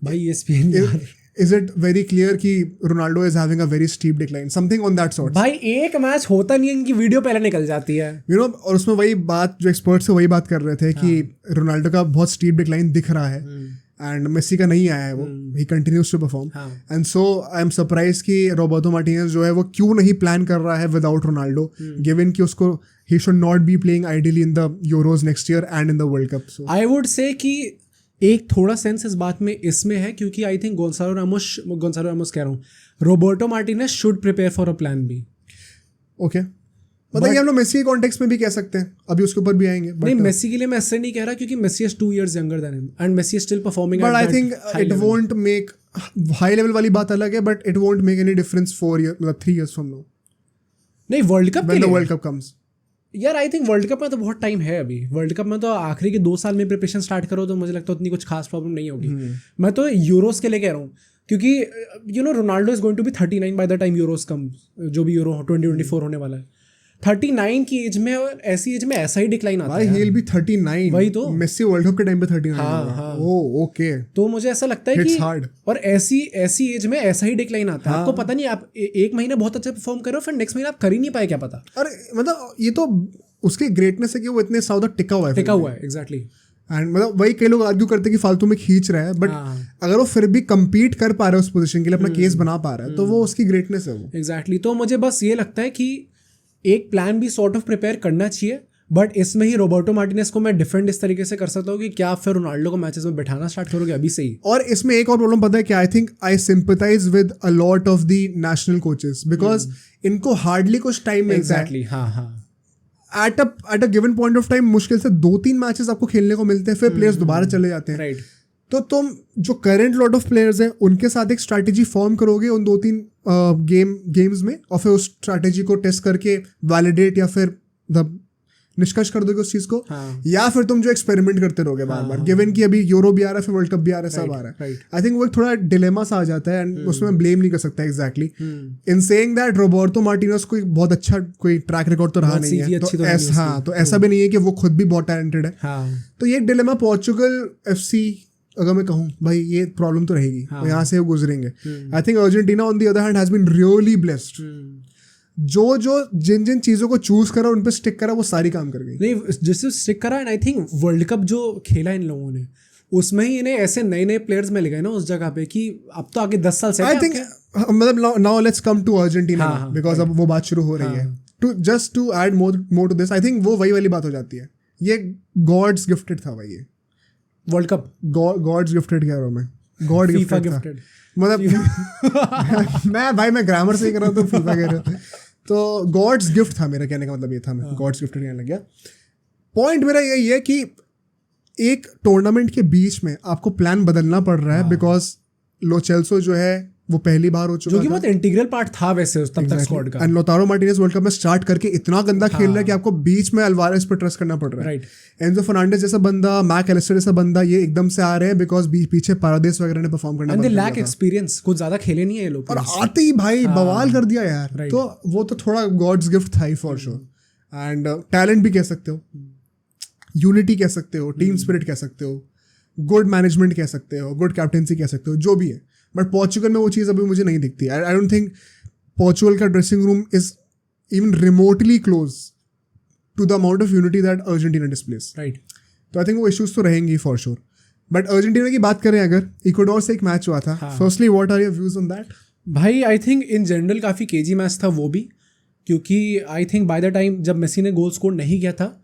भाई ESPN is it very clear कि Ronaldo is having a very steep decline, something on that sort? भाई एक मैच होता नहीं है इनकी वीडियो पहले निकल जाती है, you know, और उसमें वही बात जो एक्सपर्ट्स वही बात कर रहे थे कि रोनाल्डो का बहुत स्टीप डिक्लाइन दिख रहा है एंड मेसी का नहीं आया है, वो he continues to perform, and so I am surprise कि रोबर्टो मार्टिनेज जो है वो क्यों नहीं प्लान कर रहा है विदाउट रोनाल्डो, गिवन कि उसको he should not be playing ideally in the euros next year and in the world cup. So I would say कि एक थोड़ा सेंस इस बात में इसमें है क्योंकि आई थिंक गोंसालो रामोस कह रहा हूँ, Roberto Martinez should prepare for a plan B. Okay, मतलब ये हम लोग मेसी के कॉन्टेक्स्ट में भी कह सकते हैं, अभी उसके ऊपर भी आएंगे। नहीं, मेसी के लिए मैं ऐसे नहीं कह रहा क्योंकि Messi is 2 years younger than him and Messi is still performing but at I that think high it level. Won't make high level वाली बात अलग है, but it won't make any difference 4 years मतलब 3 years फ्रॉम नाउ नहीं, world cup के when the लिए world cup comes. यार I think world cup में तो बहुत टाइम है अभी। वर्ल्ड कप में तो आखिरी के 2 साल में प्रिपरेशन स्टार्ट करो तो मुझे लगता है उतनी कुछ खास प्रॉब्लम नहीं होगी। मैं तो यूरोस के लिए कह रहा हूँ क्योंकि Ronaldo is going to be 39 by the time Euros come, जो भी यूरो 2024 होने वाला है। 39 की एज में और ऐसी एज में ऐसा ही डिक्लाइन आता है। ही विल बी 39, वही तो। मेसी वर्ल्ड कप के टाइम पे 39 हाँ। Oh okay. तो मुझे ऐसा लगता है कि hard. और ऐसी एज में ऐसा ही डिक्लाइन आता है। आपको पता नहीं, आप एक महीने बहुत अच्छा परफॉर्म करो फिर नेक्स्ट महीने आप कर ही नहीं पाए, क्या पता। अरे मतलब ये तो उसकी ग्रेटनेस है कि वो इतने सालों तक टिका हुआ है एग्जैक्टली। एंड मतलब वही कई लोग आर्ग्यू करते हैं कि फालतू में खींच रहा है, बट अगर वो फिर भी compete कर पा रहा है उस पोजीशन के लिए, अपना केस बना पा रहा है, तो वो उसकी ग्रेटनेस है वो। एग्जैक्टली। तो मुझे बस ये लगता है कि एक प्लान भी सॉर्ट ऑफ प्रिपेयर करना चाहिए, बट इसमें ही रोबर्टो मार्टिनेज को मैं डिफेंड इस तरीके से कर सकता हूँ कि क्या फिर रोनाल्डो को मैचेस में बैठाना स्टार्ट करोगे अभी से ही। और इसमें एक और प्रॉब्लम पता है कि आई think I sympathise with a lot of the national coaches because इनको हार्डली कुछ टाइम मिलता है। एग्जैक्टली, हाँ। At a given point of time मुश्किल से 2-3 मैचेस आपको खेलने को मिलते हैं, फिर प्लेयर्स दोबारा चले जाते हैं। राइट। तो तुम जो करंट लॉट ऑफ प्लेयर्स हैं उनके साथ एक स्ट्रैटेजी फॉर्म करोगे उन 2-3 गेम्स में, और फिर उस स्ट्रैटेजी को टेस्ट करके वैलिडेट या फिर निष्कर्ष कर दोगे उस चीज को। या फिर तुम जो एक्सपेरिमेंट करते रहोगे बार बार, गिवन कि अभी यूरो भी आ रहा है, फिर वर्ल्ड कप भी आ रहा है, सब आ रहा है। आई थिंक वो एक थोड़ा डिलेमा सा आ जाता है, एंड उसमें ब्लेम नहीं कर सकता exactly in saying that Roberto Martinez को बहुत अच्छा कोई ट्रैक रिकॉर्ड तो रहा नहीं है, तो ऐसा भी नहीं है कि वो खुद भी बहुत टैलेंटेड है। तो ये डिलेमा पोर्चुगल FC अगर मैं कहूँ भाई ये प्रॉब्लम तो रहेगी, तो यहाँ से वो गुजरेंगे। I think Argentina on the other hand has been really blessed, जो जिन चीजों को चूज करा उन पे स्टिक करा, वो सारी काम कर गई। नहीं, जिससे स्टिक करा, and I think world cup जो खेला इन लोगों ने उसमें ही इन्हें ऐसे नए प्लेयर्स मिल गए ना उस जगह पे कि अब तो आगे 10 साल से आई थिंक मतलब now let's come to Argentina because अब वो बात शुरू हो रही है। To add more to this, I think वो वही वाली बात हो जाती है, ये गॉड्स गिफ्टेड था भाई, ये वर्ल्ड कप गॉड्स गिफ्टेड कह रहा हूँ मैं, गॉड गिफ्टेड मतलब मैं ग्रामर से ही कर रहा हूँ तो फीफा कह रहा हूँ, तो गॉड्स गिफ्ट था मेरा कहने का मतलब ये था, मैं गॉड्स गिफ्टेड कहने लग गया। पॉइंट मेरा यही है कि एक टूर्नामेंट के बीच में आपको प्लान बदलना पड़ रहा है बिकॉज लो चेल्सो जो है वो पहली बार हो चुका जो कि बहुत इंटीग्रल पार्ट था वैसे उस तब तक स्क्वाड का। एंड लोतारो मार्टिनेज वर्ल्ड कप में स्टार्ट करके इतना गंदा खेल रहा है कि आपको बीच में अल्वारेज पर ट्रस्ट करना पड़ रहा है। राइट। एंजो फर्नांडिस जैसा बंदा, मैक एलिस्टर जैसा बंदा, ये एकदम से आ रहे हैं बिकॉज पीछे पारादेस वगैरह ने परफॉर्म करना एंड दे लैक एक्सपीरियंस, कुछ ज्यादा खेले नहीं है ये लोग, और आते ही भाई बवाल कर दिया यार। तो वो तो थोड़ा गॉड्स गिफ्ट था ही फॉर श्योर, एंड टैलेंट भी कह सकते हो, यूनिटी कह सकते हो, टीम स्पिरिट कह सकते हो, गुड मैनेजमेंट कह सकते हो, गुड कैप्टेंसी कह सकते हो, जो भी है। बट पोर्चुगल में वो चीज़ अभी मुझे नहीं दिखती। आई डोंट थिंक पोर्चुगल का dressing room is even remotely close to the amount of unity that Argentina displays. Right. तो आई थिंक वो इश्यूज तो रहेंगी फॉर श्योर। बट अर्जेंटीना की बात करें अगर, इक्वाडोर से एक मैच हुआ था, firstly what are your views on that? भाई आई थिंक इन जनरल काफ़ी केजी मैच था वो भी, क्योंकि I think by the time जब मेसी ने गोल स्कोर नहीं किया था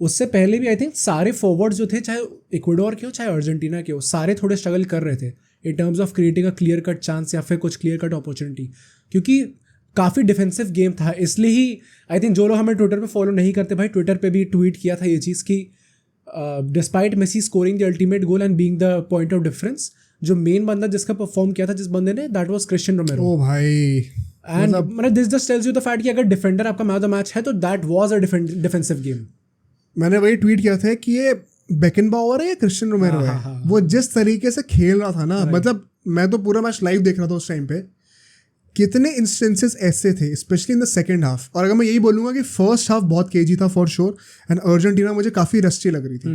उससे पहले भी आई थिंक सारे फॉरवर्ड जो थे, चाहे इक्वाडोर के हो चाहे अर्जेंटीना के हो, सारे थोड़े स्ट्रगल कर रहे थे in terms of creating a clear cut chance या फिर कुछ क्लियर कट अपॉर्चुनिटी, क्योंकि काफ़ी डिफेंसिव गेम था। इसलिए ही आई थिंक जो लोग हमें ट्विटर पे फॉलो नहीं करते भाई, ट्विटर पे भी ट्वीट किया था ये चीज़ कि despite Messi scoring the ultimate goal and being the point of difference, जो मेन बंदा जिसका परफॉर्म किया था जिस बंदे ने, दैट वाज क्रिस्टियन रोमेरो। ओ भाई, एंड मतलब this just tells you the fact कि अगर डिफेंडर आपका मैन ऑफ द मैच है तो that was a defensive game. मैंने वही ट्वीट किया था कि ये बेकनबावर है या क्रिस्टियन रोमेरो है। वो जिस तरीके से खेल रहा था ना, मतलब मैं तो पूरा मैच लाइव देख रहा था उस टाइम पे, कितने इंस्टेंसेस ऐसे थे specially in the second half. और अगर मैं यही बोलूँगा कि फर्स्ट हाफ बहुत केजी था फॉर श्योर, एंड अर्जेंटीना मुझे काफ़ी रस्टी लग रही थी।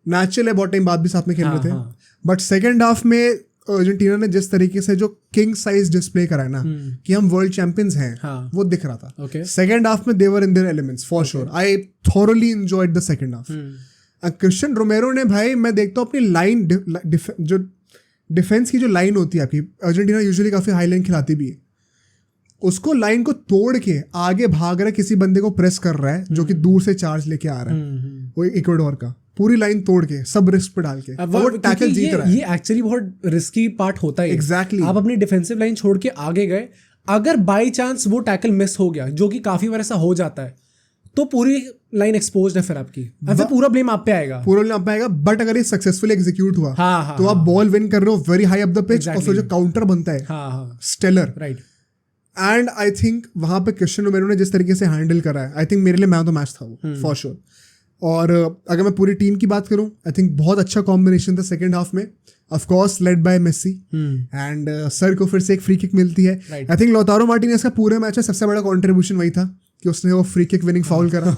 नेचुरल है, बहुत टाइम बाद भी साथ में खेल रहे थे, बट सेकेंड हाफ में अर्जेंटीना ने जिस तरीके से जो किंग साइज डिस्प्ले करा ना कि हम वर्ल्ड चैंपियंस हैं, वो दिख रहा था। सेकेंड हाफ में they were in their elements for sure. I thoroughly enjoyed the second half. Cristian Romero ने भाई, मैं देखता हूँ अपनी लाइन जो डिफेंस की जो लाइन होती है आपकी, अर्जेंटीना यूजुअली काफ़ी हाई लाइन खिलाती भी है, उसको लाइन को तोड़ के आगे भाग रहा है, किसी बंदे को प्रेस कर रहा है जो कि दूर से चार्ज लेके आ रहा है, वो इक्वाडोर का, पूरी लाइन तोड़ के सब रिस्क पे डाल के वो टैकल जीत रहा है। ये एक्चुअली बहुत रिस्की पार्ट होता है। एग्जैक्टली। आप अपनी डिफेंसिव लाइन छोड़ के आगे गए, अगर बाई चांस वो टैकल मिस हो गया, जो कि काफी बार ऐसा हो जाता है, तो पूरी लाइन एक्सपोज्ड है फिर आपकी, और फिर पूरा ब्लेम आप पे आएगा, बट अगर ये सक्सेसफुली एग्जीक्यूट हुआ हाँ, तो आप बॉल विन कर रहे हो very high up the pitch, और फिर जो काउंटर बनता है stellar, right. And I think वहां पे क्रिस्टियन रोमेरो ने जिस तरीके से हैंडल करा है, आई थिंक मेरे लिए मैन ऑफ द मैच था वो फॉर श्योर। और अगर मैं पूरी टीम की बात करूं, आई थिंक बहुत अच्छा कॉम्बिनेशन था सेकंड हाफ में, of course led by Messi, and sir को फिर से एक फ्री किक मिलती है। आई थिंक लौतारो मार्टिनेज का पूरे मैच में सबसे बड़ा कॉन्ट्रीब्यूशन वही था कि उसने वो फ्री किक विनिंग फाउल करा,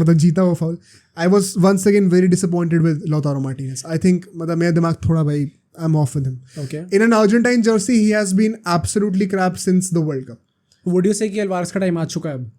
मतलब जीता वो foul. I was once again very disappointed with Lautaro Martinez. I think मतलब मेरा दिमाग थोड़ा भाई I'm off with him. Okay. In an Argentine jersey, he has been absolutely crap since the World Cup. Would you say कि Alvarez का time आ चुका है अब?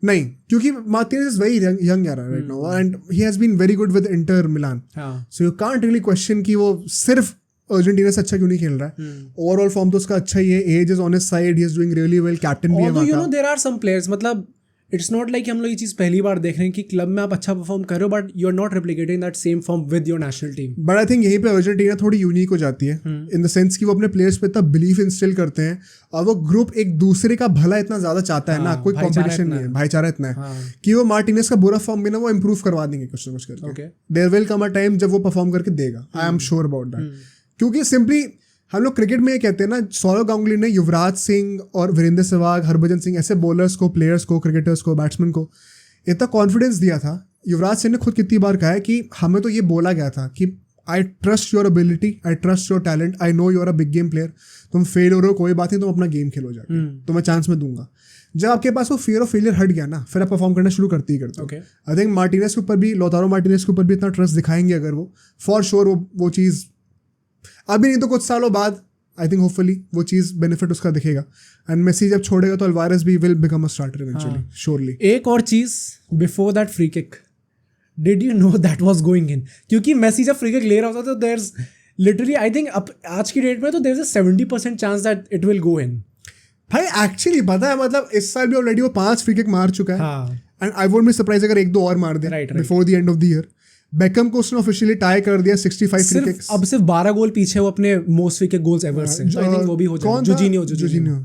नहीं, क्योंकि Martinez is very young right now, and he has been very good with Inter Milan. So you can't really question कि वो सिर्फ अर्जेंटीना से अच्छा क्यों नहीं खेल रहा है। ओवरऑल फॉर्म तो उसका अच्छा ही है, edge is on his side, he is doing really well, captain भी है वहां का। You know there are some players, मतलब इट्स नॉट लाइक हम लोग ये चीज़ पहली बार देख रहे हैं कि क्लब में आप अच्छा परफॉर्म कर रहे हो, but you are not replicating that same form with your national team. But I think यहीं पे अर्जेंटीना थोड़ी यूनिक हो जाती है, इन द सेंस कि वो अपने प्लेयर्स पे इतना बिलीफ इंस्टिल करते हैं, और वो ग्रुप एक दूसरे का भला इतना ज्यादा चाहता है ना, कोई कॉम्पिटिशन नहीं है, भाईचारा इतना है कि वो मार्टिनेज का बुरा फॉर्म भी ना वो इंप्रूव करवा देंगे कुछ ना कुछ करके। There will come a time जब वो परफॉर्म करके देगा, I am sure about that. क्योंकि सिंपली हम लोग क्रिकेट में ये कहते हैं ना, सौरव गांगुली ने युवराज सिंह और वीरेंद्र सहवाग, हरभजन सिंह, ऐसे बॉलर्स को, प्लेयर्स को, क्रिकेटर्स को, बैट्समैन को इतना कॉन्फिडेंस दिया था। युवराज सिंह ने खुद कितनी बार कहा है कि हमें तो ये बोला गया था कि I trust your ability, I trust your talent, I know you are a big game player, तुम फेल हो रहे हो कोई बात नहीं, तुम अपना गेम खेलो जाके, तो मैं चांस में दूंगा। जब आपके पास वो फियर ऑफ फेलियर हट गया ना, फिर आप परफॉर्म करना शुरू करते ही करते। आई थिंक मार्टिनेज के ऊपर भी, लौतारो मार्टिनेज के ऊपर भी इतना ट्रस्ट दिखाएंगे अगर वो, फॉर श्योर वो चीज़ अभी नहीं तो कुछ सालों बाद आई थिंक होपफुली वो चीज़ बेनिफिट उसका दिखेगा। एंड मेसी जब छोड़ेगा तो अल्वारेस भी will become a starter eventually, surely. एक और चीज़, before that free kick, did you know that was going in? क्योंकि मेसी जब फ्री किक ले रहा होता तो there is literally, I think अब आज की डेट में तो there is a 70% chance that it will go in. भाई एक्चुअली पता है, मतलब इस साल भी ऑलरेडी वो 5 फ्री किक मार चुका है, and I would be surprise अगर 1-2 और मार दे before the end of the year. Beckham को उसने ऑफिशियली टाई कर दिया 65 फ्री किक्स। अब सिर्फ 12 गोल पीछे वो अपने most free kick goals ever से, आई थिंक वो भी हो जाएगा। जोर्जिनियो।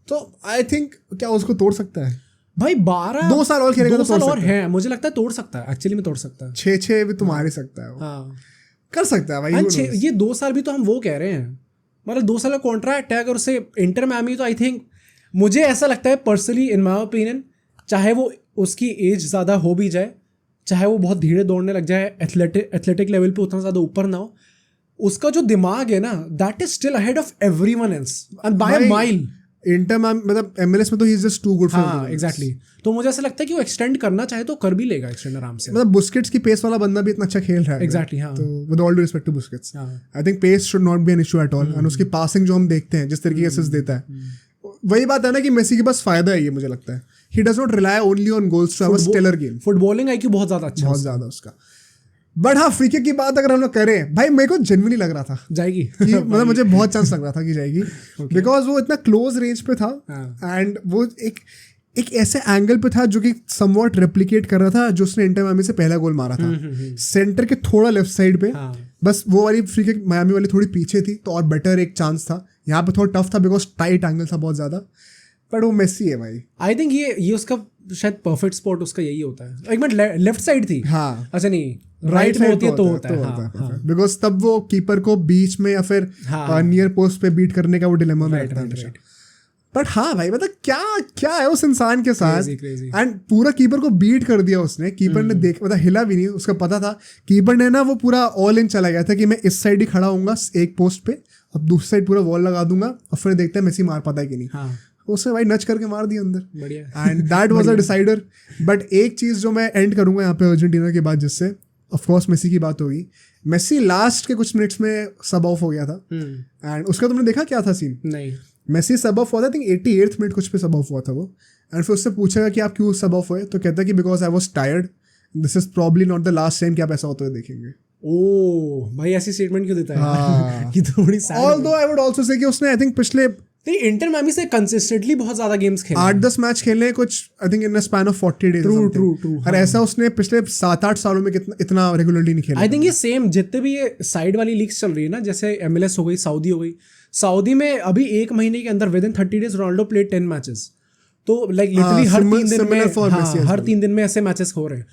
तो आई थिंक क्या उसको तोड़ सकता है भाई? 12 2 साल और खेलेगा तो तोड़ सकता है, मुझे लगता है तोड़ सकता है, एक्चुअली में तोड़ सकता है। 6 भी तो मार ही सकता है वो, कर सकता है भाई। ये 2 साल भी तो हम वो कह रहे हैं, मतलब 2 साल का कॉन्ट्रैक्ट है, अगर उसे इंटर मियामी, तो आई थिंक मुझे ऐसा लगता है पर्सनली, इन माई ओपिनियन, चाहे वो उसकी एज ज़्यादा हो भी जाए, चाहे वो बहुत धीरे दौड़ने लग जाए, एथलेटिक लेवल पे उतना ज़्यादा ऊपर ना हो, उसका जो दिमाग है ना, that is still ahead of everyone else and by a mile. Inter मतलब एमएलएस में तो he is just too good for. हाँ एग्जैक्टली। तो मुझे ऐसा लगता है कि वो एक्सटेंड करना चाहे तो कर भी लेगा एक्सटेंड आराम से। मतलब बुस्केट्स की पेस वाला बंदा भी इतना अच्छा खेल रहा है। एग्जैक्टली हाँ। तो with all due respect to Busquets, I think pace should not be an issue at all. And उसकी पासिंग जो हम देखते हैं, जिस तरीके से असिस्ट देता है, वही बात है ना कि मेसी के पास फायदा है ये, मुझे लगता है। He does not rely only on goals to have a stellar game. Footballing IQ बहुत ज़्यादा अच्छा है, बहुत ज़्यादा उसका। बट हाँ, फ्री किक की बात अगर हम लोग करें, भाई मेरे को जेन्युइनली लग रहा था जाएगी कि मतलब मुझे बहुत चांस लग रहा था कि जाएगी, बिकॉज वो इतना क्लोज रेंज पे था, एंड वो एक ऐसे एंगल पे था जो कि समवॉट रेप्लिकेट कर रहा था जो उसने इंटर मियामी से पहला गोल मारा था, सेंटर के थोड़ा लेफ्ट साइड पे। बस वो वाली फ्री किक मियामी वाली थोड़ी पीछे थी, तो और बेटर एक चांस था। यहाँ पे थोड़ा टफ था बिकॉज टाइट एंगल था बहुत ज़्यादा, बट वो मेसी है भाई। आई थिंक ये उसका शायद परफेक्ट स्पॉट उसका यही होता है। एक मिनट, लेफ्ट साइड थी? हाँ। अच्छा नहीं, राइट में होती है तो होता है, बिकॉज तब वो कीपर को बीच में या फिर नियर पोस्ट पे बीट करने का वो डिलेमा में रहता है। बट हाँ भाई, मतलब क्या है उस इंसान के साथ, एंड पूरा कीपर को बीट कर दिया उसने। कीपर ने देख, मतलब हिला भी नहीं, उसका पता था। कीपर ने ना वो पूरा ऑल इन चला गया था कि मैं इस साइड ही खड़ा हूँगा एक पोस्ट पे, अब दूसरी साइड पूरा वॉल लगा दूंगा, और फिर देखते हैं मेसी मार पाता है कि नहीं। उसने भाई नच करके मार दिया अंदर, and that was a decider. But एक चीज़ जो मैं एंड करूंगा यहाँ पे अर्जेंटीना के बाद, जिससे ऑफकोर्स मेसी की बात होगी। मेसी लास्ट के कुछ मिनट्स में सब ऑफ हो गया था, एंड उसका तुमने देखा क्या था सीन? नहीं। मेसी सब ऑफ हुआ था, आई थिंक 88th मिनट कुछ पे सब ऑफ हुआ था वो, एंड फिर उससे पूछेगा कि आप क्यों सब ऑफ हुए, तो कहता है कि because I was tired, this is probably not the last time कि आप ऐसा होते हुए देखेंगे। ओह भाई, ऐसी स्टेटमेंट क्यों देता है? कि थोड़ी sad. Although I would also say कि उसने आई थिंक पिछले तो इंटर मामी से कंसिस्टेंटली बहुत ज्यादा गेम्स खेले 8-10 मैच खेले कुछ, आई think in span of 40 days। True और ऐसा उसने पिछले 7-8 सालों में इतना रेगुलरली नहीं खेला। आई थिंक ये सेम जितने भी ये साइड वाली लीग्स चल रही है ना, जैसे MLS हो गई, सऊदी हो गई, सऊदी में अभी 1 महीने के अंदर with in 30 days Ronaldo played 10 matches. तो लाइक लिटरली हर 3 दिन में हर 3 दिन में ऐसे मैचेस हो रहे हैं।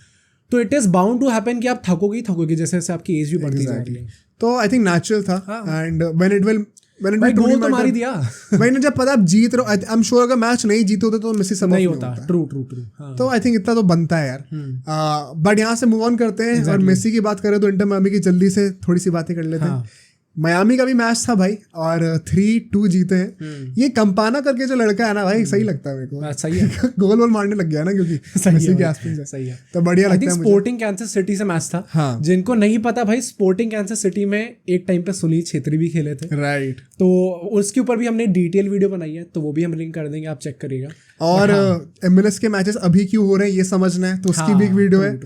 तो it is bound to happen कि आप थकोगे जैसे जैसे आपकी एज भी बढ़ती जा रही है। तो आई थिंक नेचुरल था। एंड व्हेन इट विल गोल तो मार ही दिया मैंने जब पता आप जीत रहे हो, आई एम श्योर अगर मैच नहीं जीते होते तो मेसी सब नहीं होता। ट्रू तो आई थिंक इतना तो बनता है यार। बट यहाँ से मूव ऑन करते हैं और मेसी की बात करें तो इंटर मामी की जल्दी से थोड़ी सी बातें कर लेते हैं। मायामी का भी मैच था भाई और 3-2 जीते हैं। ये कंपाना करके जो लड़का है ना भाई, सही लगता है मेरे को। सही है गोल वोल मारने लग गया ना, क्योंकि मेसी के आसपास है। सही है, तो बढ़िया लगता है मुझे। स्पोर्टिंग कैंसस सिटी से मैच था। हाँ। जिनको नहीं पता भाई, स्पोर्टिंग कैंसस सिटी में एक टाइम पे सुनील छेत्री भी खेले थे। राइट। तो उसके ऊपर भी हमने डिटेल वीडियो बनाई है, तो वो भी हम लिंक कर देंगे, आप चेक करिएगा। और MLS के मैचेस अभी क्यों हो रहे हैं ये समझना है तो उसकी भी एक वीडियो है।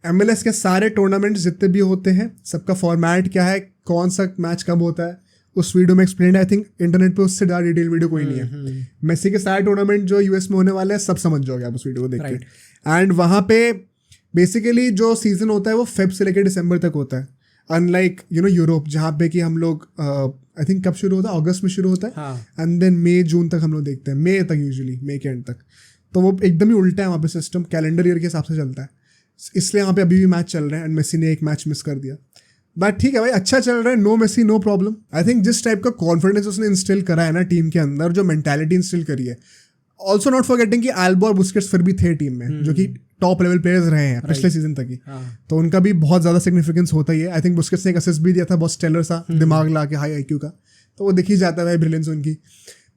MLS के सारे टूर्नामेंट जितने भी होते हैं सबका फॉर्मेट क्या है, कौन सा मैच कब होता है, उस वीडियो में एक्सप्लेन। आई थिंक इंटरनेट पे उससे ज़्यादा डिटेल वीडियो कोई नहीं है। मेसी के सारे टूर्नामेंट जो यूएस में होने वाले हैं सब समझ जाओगे आप उस वीडियो को देख के। एंड वहाँ पे बेसिकली जो सीजन होता है वो फेब से लेकर दिसंबर तक होता है, अनलाइक यूरोप जहाँ पे कि हम लोग आई थिंक कब शुरू होता है, अगस्त में शुरू होता है एंड देन मई जून तक हम लोग देखते हैं, मई तक यूजुअली, मई के एंड तक। तो वो एकदम ही उल्टा है वहाँ पे सिस्टम, कैलेंडर ईयर के हिसाब से चलता है, इसलिए यहाँ पे अभी भी मैच चल रहे हैं एंड मेसी ने एक मैच मिस कर दिया। बट ठीक है भाई, अच्छा चल रहा है, no Messi no problem. I think जिस टाइप का कॉन्फिडेंस उसने इंस्टिल करा है ना टीम के अंदर, जो मेंटालिटी इंस्टिल करी है, ऑल्सो नॉट फॉरगेटिंग कि अल्बा और बुस्केट्स फिर भी थे टीम में जो कि टॉप लेवल प्लेयर्स रहे हैं पिछले सीजन तक ही। तो उनका भी बहुत ज़्यादा सिग्निफिकेंस होता ही है। आई थिंक बुस्केट्स ने एक असिस्ट भी दिया था बहुत स्टेलर सा, दिमाग ला के, हाई IQ का, तो वो दिख ही जाता है भाई ब्रिलियंस उनकी।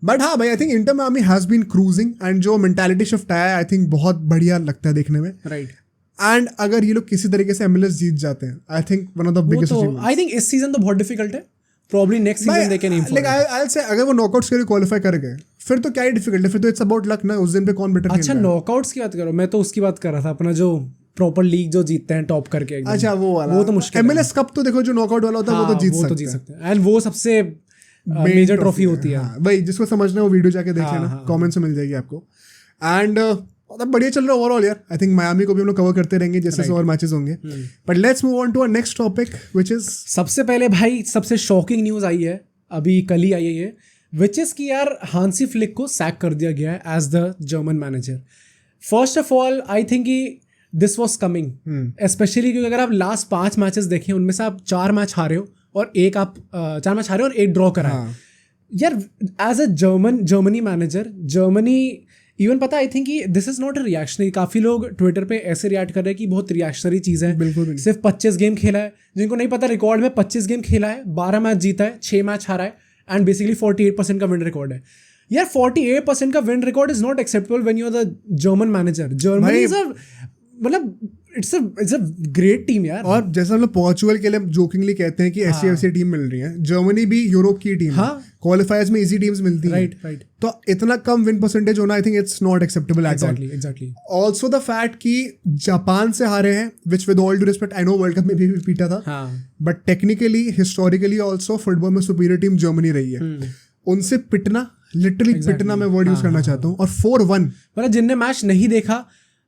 बट हाँ भाई, आई थिंक इंटर मामी हैज़ बीन क्रूजिंग एंड जो मेंटालिटी शिफ्ट आया है आई थिंक बहुत बढ़िया लगता है देखने में। राइट। एंड अगर ये लोग किसी तरीके से MLS जीत जाते हैं, I think one of the biggest achievements. I think इस सीजन तो बहुत डिफिकल्ट है, probably next season they can improve. Like I से अगर वो नॉकआउट्स के लिए क्वालीफाई कर गए फिर तो क्या ही डिफिकल्ट है, फिर तो इट्स अबाउट लक ना, उस दिन पे कौन बेटर खेल रहा है। अच्छा, नॉकआउट्स की बात करो, मैं तो उसकी बात कर रहा था, अपना जो प्रॉपर लीग जो जीतते हैं टॉप करके एकदम। अच्छा वो वाला, वो तो मुश्किल। MLS कप तो देखो जो नॉकआउट वाला होता है वो तो जीत सकते हैं एंड वो सबसे मेजर ट्रॉफी होती है। भाई जिसको समझना है वो वीडियो जाके देख लेना, कमेंट्स में मिल जाएगी आपको। एंड मतलब बढ़िया चल रहा है ओवरऑल यार। आई थिंक मायामी को भी हम लोग कवर करते रहेंगे जैसे और मैचेस होंगे। But let's move on to our next topic which is, सबसे पहले भाई सबसे शॉकिंग न्यूज़ आई है, अभी कल ही आई है ये, विच इज़ कि यार हांसी फ्लिक को सैक कर दिया गया है as the German manager. First of all I think this was coming, specially क्योंकि अगर आप लास्ट 5 मैचेस देखें उनमें से आप 4 मैच हारे हो और 4 मैच हारे और 1 ड्रॉ करा है। यार as a Germany manager, Germany even पता, I think this is not a reactionary. काफ़ी लोग ट्विटर पे ऐसे रिएक्ट कर रहे हैं कि बहुत रिएक्शनरी चीज़ है, बिल्कुल सिर्फ 25 गेम खेला है। जिनको नहीं पता, रिकॉर्ड में 25 गेम खेला है, 12 मैच जीता है, 6 मैच हारा है एंड बेसिकली 48% का विन रिकॉर्ड है। यार 48% का win record is not acceptable when you are the German manager. Germany is a मतलब इट्स अ ग्रेट टीम यार। और जैसा हम लोग पोर्चुगल के लिए जोकिंगली कहते हैं कि ऐसी ऐसी टीम मिल रही है, जर्मनी भी यूरोप की टीम है, क्वालिफायर्स में इजी टीम्स मिलती हैं। राइट। तो इतना कम विन परसेंटेज होना आई think it's not acceptable at all. Exactly. Also the fact कि जापान से हारे हैं, which with all do respect, I know world cup में भी पीटा था, but technically historically also football में सुपीरियर टीम जर्मनी रही है। उनसे पिटना, लिटरली पिटना मैं वर्ड यूज करना चाहता हूँ। और 4-1, मतलब जिनने मैच नहीं देखा,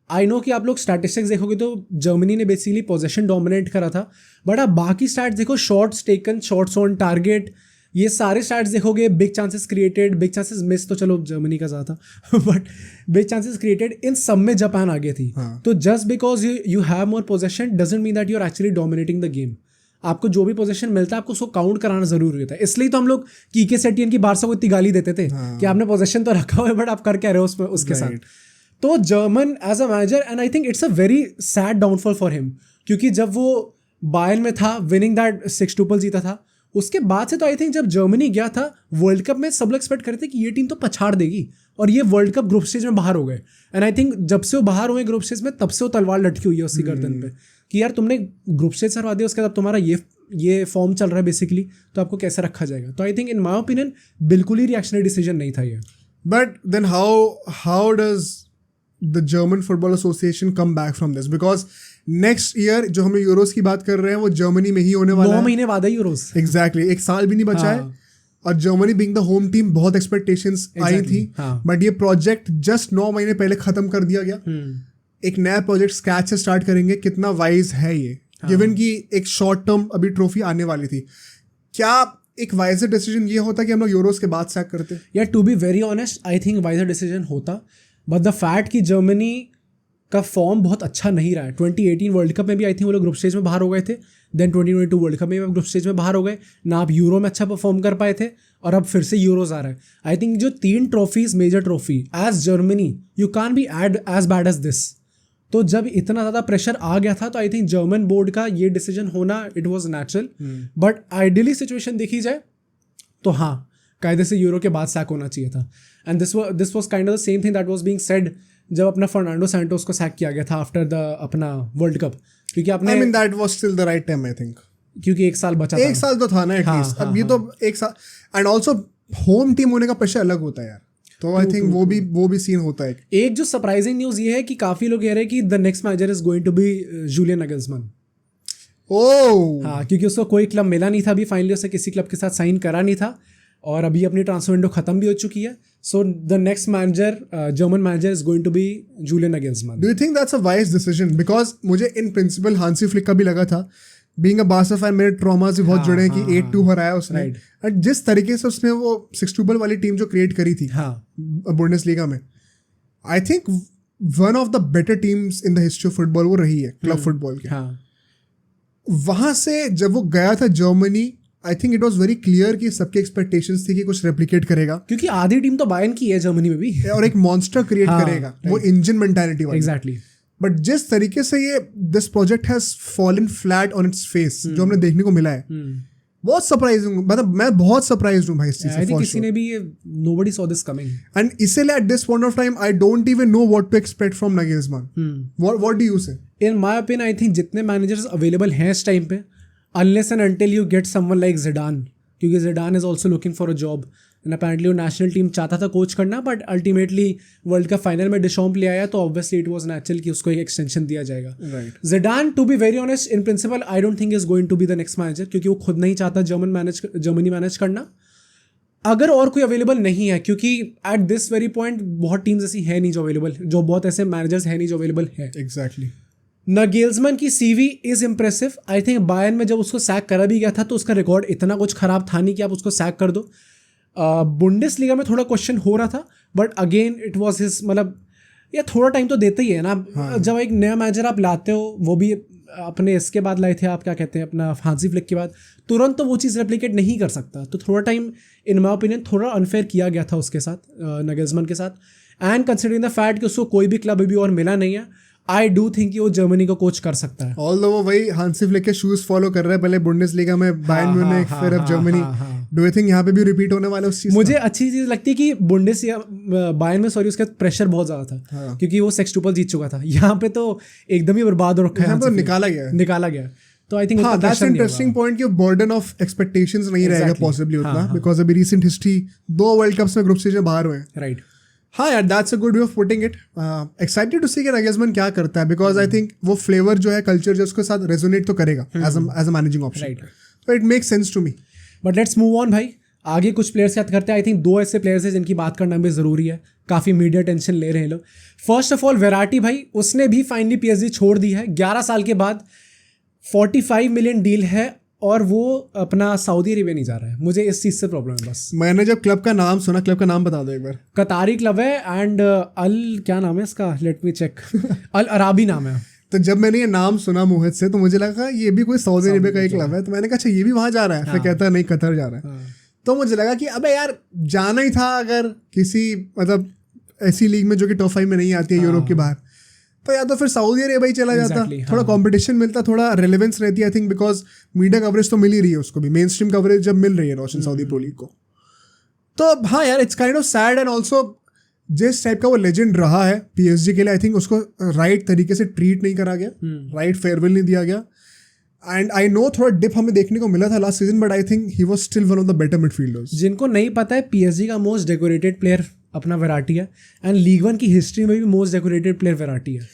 आई नो कि आप लोग स्टैटिस्टिक्स देखोगे तो जर्मनी ने बेसिकली पोजेशन डोमिनेट करा था, बट आप बाकी स्टैट्स देखो, shots taken, shots on target, ये सारे स्टैट्स देखोगे, big chances created, big chances miss तो चलो जर्मनी का ज़्यादा था बट बिग चांसेस क्रिएटेड, इन सब में जापान आगे थी। तो just because you have more possession doesn't mean that you are actually dominating the game. आपको जो भी पोजीशन मिलता है आपको उसको काउंट कराना जरूरी होता है। इसलिए तो हम लोग कीके सेटियन की बारसा को इतनी गाली देते थे कि आपने पोजीशन तो रखा हुआ है बट आप कर क्या रहे हो उसमें, उसके साथ। तो German as a manager, and I think it's a very sad downfall for him, क्योंकि जब वो बायर्न में था, विनिंग दैट 6-2 जीता था, उसके बाद से तो आई थिंक जब जर्मनी गया था वर्ल्ड कप में, सब लोग एक्सपेक्ट करते कि ये टीम तो पछाड़ देगी, और ये वर्ल्ड कप ग्रुप स्टेज में बाहर हो गए। एंड आई थिंक जब से वो बाहर हुए ग्रुप स्टेज में, तब से वो तलवार लटकी हुई है उसकी गर्दन पे कि यार तुमने ग्रुप स्टेज हरवा दिया, उसके बाद तुम्हारा ये फॉर्म चल रहा है बेसिकली, तो आपको कैसे रखा जाएगा। तो I think in my opinion बिल्कुल ही रिएक्शनरी डिसीजन नहीं था ये। But then how does the German football association come back from this? Because next year जो हम यूरोस की बात कर रहे हैं वो जर्मनी में ही होने वाला है। 9 महीने बाद है यूरोस। एग्जैक्टली, 1 साल भी नहीं बचा है। और Germany being the home team बहुत एक्सपेक्टेशंस आई थी, बट ये प्रोजेक्ट जस्ट 9 महीने पहले खत्म कर दिया गया। एक नया प्रोजेक्ट स्क्रैच से स्टार्ट करेंगे, कितना वाइज है ये, गिवन कि एक शॉर्ट टर्म अभी ट्रॉफी आने वाली थी। क्या एक वाइजर डिसीजन ये होता कि हम लोग यूरोस के बाद सैक करते? या to be very honest I think wiser decision होता, बट द फैक्ट कि जर्मनी का फॉर्म बहुत अच्छा नहीं रहा है। 2018 वर्ल्ड कप में भी आई थिंक वो लोग ग्रुप स्टेज में बाहर हो गए थे, देन 2022 वर्ल्ड कप में भी ग्रुप स्टेज में बाहर हो गए ना, आप यूरो में अच्छा परफॉर्म कर पाए थे और अब फिर से यूरोज आ रहा है। आई थिंक जो 3 trophies major trophy as Germany you can be as bad as this. तो जब इतना ज़्यादा प्रेशर आ गया था तो आई थिंक जर्मन बोर्ड का ये डिसीजन होना it was natural, but ideally situation देखी जाए तो हाँ कायदे से यूरो के बाद सैक होना चाहिए था। And this was kind of the same thing that was being said जब अपना फर्नांडो सैंटोस को सैक किया गया था आफ्टर द अपना वर्ल्ड कप, क्योंकि आपने I mean that was still the right time I think, क्योंकि 1 साल बचा था। 1 साल तो था ना एटलीस्ट। अब ये तो 1 साल, एंड ऑल्सो होम टीम होने का प्रेशर अलग होता है यार, तो आई थिंक वो भी सीन होता है। एक जो सरप्राइजिंग न्यूज़ ये है कि काफ़ी लोग कह रहे हैं कि the next manager is going to be Julian Nagelsmann. हाँ, क्योंकि उसको कोई क्लब मिला नहीं था अभी, फाइनली उसने किसी क्लब के साथ साइन करा नहीं था और अभी अपनी ट्रांसफर विंडो खत्म भी हो चुकी है। So the next manager German manager is going to be Julian Nagelsmann. Do you think that's a wise decision? Because मुझे इन प्रिंसिपल हांसी फ्लिक का भी लगा था, बीइंग अ बार्सा फैन मेरे ट्रॉमास भी बहुत जुड़े हैं कि 8-2 हराया उसने, एंड जिस तरीके से उसने वो सिक्सटूबल वाली टीम जो क्रिएट करी थी बुंडेसलीगा में, I think one of the better teams in the history of football वो रही है, क्लब फुटबॉल के। वहां से जब वो गया था Germany, I think it was very clear कि सबके एक्सपेक्टेशंस थी कि कुछ रेप्लिकेट करेगा, क्योंकि आधी टीम तो बायर्न की है जर्मनी में भी और एक मॉन्स्टर क्रिएट करेगा, वो इंजन मेंटालिटी वाली। एग्जैक्टली। बट जिस तरीके से ये this project has fallen flat on its face जो हमने देखने को मिला है, बहुत सरप्राइजिंग, मतलब मैं बहुत सरप्राइज्ड हूं भाई इस चीज से। किसी ने भी nobody saw this coming, and इसीलिए at this point of time I don't even know what to expect from Nagelsmann. What do you say? In my opinion I think जितने मैनेजर्स अवेलेबल हैं इस टाइम पे, unless and until you get someone like Zidane, क्योंकि Zidane is also looking for a job and apparently वो national team चाहता था coach करना, but ultimately world cup final में डिशॉम्प ले आया, तो ऑब्वियसली इट वाज नेचुरल कि उसको एक एक्सटेंशन दिया जाएगा। Zidane to be very honest in principle I don't think is going to be the next manager, क्योंकि वो खुद नहीं चाहता जर्मनी मैनेज करना, अगर और कोई अवेलेबल नहीं है, क्योंकि एट दिस वेरी पॉइंट बहुत टीम्स ऐसी है नहीं जो अवेलेबल, जो बहुत ऐसे मैनेजर्स है नहीं जो अवेलेबल है। एग्जैक्टली। नगेल्समैन की CV is impressive. I think Bayern में जब उसको सैक करा भी गया था तो उसका रिकॉर्ड इतना कुछ खराब था नहीं कि आप उसको सैक कर दो। बुंडेसलीगा में थोड़ा क्वेश्चन हो रहा था, but again it was his, मतलब ये थोड़ा टाइम तो देता ही है ना। जब एक नया मैनेजर आप लाते हो, वो भी अपने इसके बाद लाए थे, आप क्या कहते हैं, अपना हांसी फ्लिक के बाद, तुरंत तो वो चीज़ रेप्लिकेट नहीं कर सकता, तो थोड़ा टाइम इन माई ओपिनियन थोड़ा अनफेयर किया गया था उसके साथ, नगल्समैन के साथ। एंड कंसिडरिंग द फैक्ट कि उसको कोई भी क्लब अभी और मिला नहीं है, आई डू थिंक कि वो जर्मनी को कोच कर सकता है। ऑल्दो वो वही हांसी फ्लिक के शूज फॉलो कर रहा है, पहले बुंडेसलीगा में बायर्न म्यूनिख, फिर अब जर्मनी। डू यू थिंक यहाँ पे भी रिपीट होने वाला है उस चीज? मुझे अच्छी चीज लगती है कि बायर्न में सॉरी उसका प्रेशर बहुत ज्यादा था, क्योंकि वो सेक्सटुपल जीत चुका था। यहाँ पे तो एकदम ही बर्बाद हो रखा है, तो निकाला गया। तो I think that's interesting point कि बर्डन ऑफ एक्सपेक्टेशंस नहीं रहेगा पॉसिबली उतना, बिकॉज अभी रीसेंट हिस्ट्री 2 वर्ल्ड कप्स में ग्रुप स्टेज में बाहर हुए। राइट। हाँ यार, that's a good way of putting it. Excited to see कि नगल्समैन क्या करता है, बिकॉज आई थिंक वो फ्लेवर जो है, कल्चर जो उसके साथ रेजोनेट तो करेगा एज अ मैनेजिंग ऑप्शन, तो it makes sense to me. But let's move on भाई, आगे कुछ प्लेयर्स याद करते हैं। आई थिंक 2 ऐसे प्लेयर्स हैं जिनकी बात करना भी ज़रूरी है, काफ़ी मीडिया टेंशन ले रहे हैं लोग। फर्स्ट ऑफ ऑल वेराटी भाई, उसने भी फाइनली PSG छोड़ दी है 11 साल के बाद। 45 मिलियन डील है और वो अपना सऊदी अरेबिया नहीं जा रहा है। मुझे इस चीज़ से प्रॉब्लम है बस। मैंने जब क्लब का नाम सुना, क्लब का नाम बता दो एक बार। कतारी क्लब है एंड क्या नाम है इसका, लेट मी चेक, अल अराबी नाम है। तो जब मैंने ये नाम सुना मोहित से, तो मुझे लगा ये भी कोई सऊदी अरेबिया का एक क्लब है, तो मैंने कहा अच्छा ये भी वहाँ जा रहा है। फिर कहता नहीं, कतर जा रहा है। तो मुझे लगा कि अबे यार जाना ही था, अगर किसी मतलब ऐसी लीग में जो कि टॉप 5 में नहीं आती है यूरोप के बाहर, तो या तो फिर सऊदी अरेबिया ही चला जाता। थोड़ा कंपटीशन मिलता, थोड़ा रेलेवेंस रहती है। I think because media coverage तो मिल ही रही है उसको भी, मेन स्ट्रीम कवरेज जब मिल रही है रोशन सऊदी प्रो लीग को। तो हाँ यार, it's kind of sad, and also जिस टाइप का वो लेजेंड रहा है PSG के लिए, आई थिंक उसको राइट तरीके से ट्रीट नहीं करा गया, राइट फेयरवेल नहीं दिया गया। एंड आई नो थोड़ा डिप हमें देखने को मिला था last season, but I think he was still one of the better midfielders. जिनको नहीं पता है, PSG का मोस्ट डेकोरेटेड प्लेयर अपना वेराटी है, एंड लीग 1 की हिस्ट्री में भी मोस्ट डेकोरेटेड प्लेयर वेराटी है।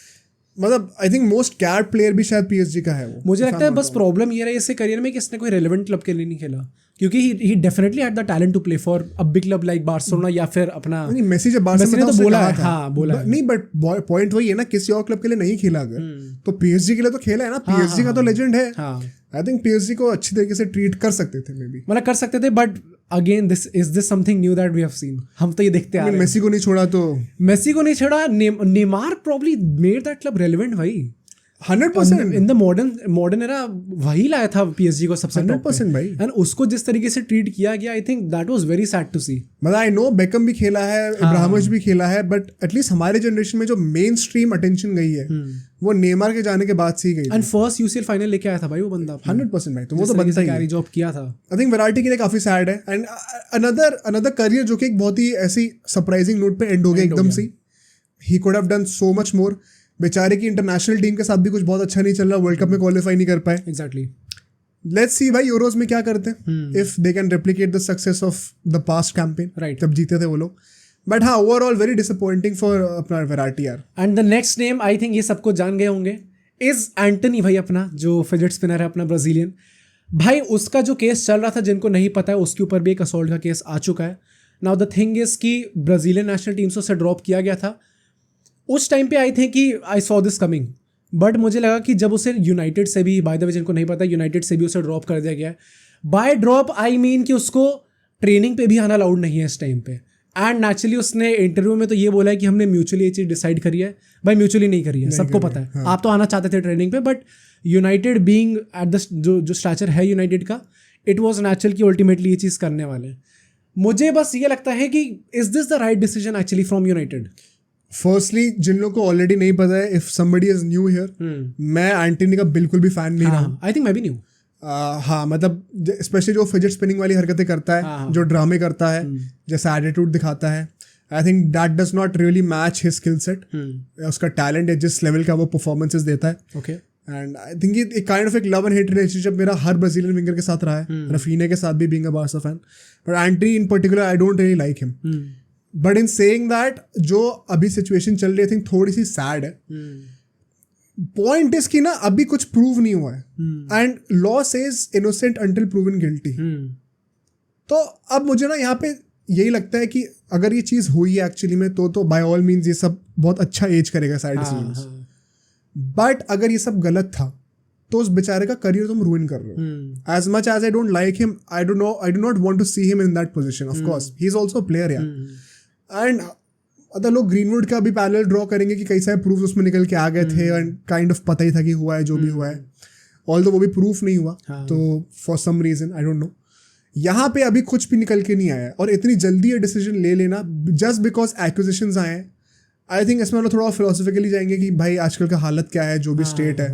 मतलब I think most Caird player भी शायद PSG का है वो। मुझे लगता है बस प्रॉब्लम ये रही इससे करियर में कि इसने कोई रेलेवेंट क्लब के लिए नहीं खेला, क्योंकि he definitely had the talent to play for a big club like Barcelona या फिर अपना नहीं, मेसी जब बार्सिलोना ने तो उसने बोला कहा है, था। हाँ बोला है। नहीं, बट पॉइंट वही है ना, किसी और क्लब के लिए नहीं खेला अगर, तो पीएसजी के लिए तो खेला है ना, पीएसजी का तो लेजेंड है। आई थिंक पीएसजी को अच्छी तरीके से ट्रीट कर सकते थे, मे बी मतलब कर सकते थे, but again this something new that we have seen. हम तो ये देखते आ रहे हैं। मेसी को नहीं छोड़ा तो मेसी को नहीं छोड़ा, Neymar probably made that club relevant भाई 100% इन द मॉडर्न एरा वही लाया था पीएसजी को सबसे 100% भाई। एंड उसको जिस तरीके से ट्रीट किया गया, I think that was very sad to see. मतलब आई नो बेकम भी खेला है, इब्राहिमोविच भी खेला है, बट एटलीस्ट हमारे जनरेशन में जो मेन स्ट्रीम अटेंशन गई है वो नेमार के जाने के बाद से ही गई। एंड फर्स्ट यूसीएल फाइनल लेके आया था भाई वो बंदा 100% भाई, तो वो तो बनता ही कैरी जॉब किया था। आई थिंक विराटी के लिए काफी सैड है। एंड अनदर करियर जो कि एक बहुत ही ऐसी सरप्राइजिंग नोट पे एंड हो गया एकदम से। He could have done so much more. बेचारे की इंटरनेशनल टीम के साथ भी कुछ बहुत अच्छा नहीं चल रहा, वर्ल्ड कप में क्वालिफाई नहीं कर पाए। एग्जैक्टली। लेट्स सी भाई यूरोज में क्या करते हैं, if they can replicate the success of the past campaign, Right. जब जीते थे वो लोग। बट हाँ, ओवरऑल वेरी डिसअपॉइंटिंग फॉर अपना विराटी यार। And the next name I think ये सबको जान गए होंगे, इज एंटनी भाई, अपना जो फिजेट स्पिनर है अपना ब्राजीलियन भाई। उसका जो केस चल रहा था, जिनको नहीं पता है उसके ऊपर भी एक असॉल्ट का केस आ चुका है। नाउ द थिंग इज कि ब्राजीलियन नेशनल टीम से उसे ड्रॉप किया गया था। उस टाइम पे आई थिंक कि I saw this coming, but मुझे लगा कि जब उसे यूनाइटेड से भी, बाय द वे जिनको नहीं पता, यूनाइटेड से भी उसे ड्रॉप कर दिया गया है। बाय ड्रॉप आई मीन कि उसको ट्रेनिंग पे भी आना अलाउड नहीं है इस टाइम पे। एंड नेचुरली उसने इंटरव्यू में तो ये बोला है कि हमने म्यूचुअली ये चीज़ डिसाइड करी है। भाई म्यूचुअली नहीं करी है, सबको पता है। हाँ। आप तो आना चाहते थे ट्रेनिंग पे, but United being at the जो स्ट्रक्चर है यूनाइटेड का, इट वाज नेचुरल कि अल्टीमेटली ये चीज़ करने वाले। मुझे बस ये लगता है कि is this the right decision actually from United? Firstly, जिन लोगों को ऑलरेडी नहीं पता है, if somebody is new here, मैं एंटनी का बिल्कुल भी फैन नहीं रहा। आई थिंक मैं भी न्यू। हाँ, मतलब स्पेशली जो फिजेट स्पिनिंग वाली हरकतें करता है, जो ड्रामे करता है, जैसा एटीट्यूड दिखाता है, I think that does not really match his skill set. उसका टैलेंट है, जिस लेवल का वो परफॉर्मेंसेस देता है। ओके। एंड आई थिंक ये एक काइंड ऑफ एक लव एंड हेट रिलेशनशिप मेरा हर ब्राजीलियन विंगर के साथ रहा है, रफीना के साथ भी, being a Barca fan. But Antony in particular I don't really like him. But in saying that, जो अभी सिचुएशन चल रही है, आई थिंक थोड़ी सी सैड है। पॉइंट इज कि ना अभी कुछ प्रूव नहीं हुआ है, and law says innocent until proven guilty. तो अब मुझे ना यहाँ पे यही लगता है कि अगर ये चीज़ हुई है एक्चुअली में, तो बाय ऑल मीन्स ये सब बहुत अच्छा एज करेगा साइड डिसीजंस। बट अगर ये सब गलत था, तो उस बेचारे का करियर तुम रूइन कर रहे हो। As much as I don't like him, I do not want to see him in that position. Of course he is also player यार। एंड अदर लोग ग्रीनवुड का भी पैरेलल ड्रॉ करेंगे कि कई सारे प्रूफ उसमें निकल के आ गए थे, एंड काइंड ऑफ पता ही था कि हुआ है जो भी हुआ है, ऑल्दो वो भी प्रूफ नहीं हुआ। तो for some reason I don't know, यहाँ पे अभी कुछ भी निकल के नहीं आया, और इतनी जल्दी ये डिसीजन ले लेना जस्ट बिकॉज एक्विजिशंस आए हैं, आई थिंक इसमें हम लोग थोड़ा फिलोसफिकली जाएंगे कि भाई आजकल का हालत क्या है, जो भी स्टेट है,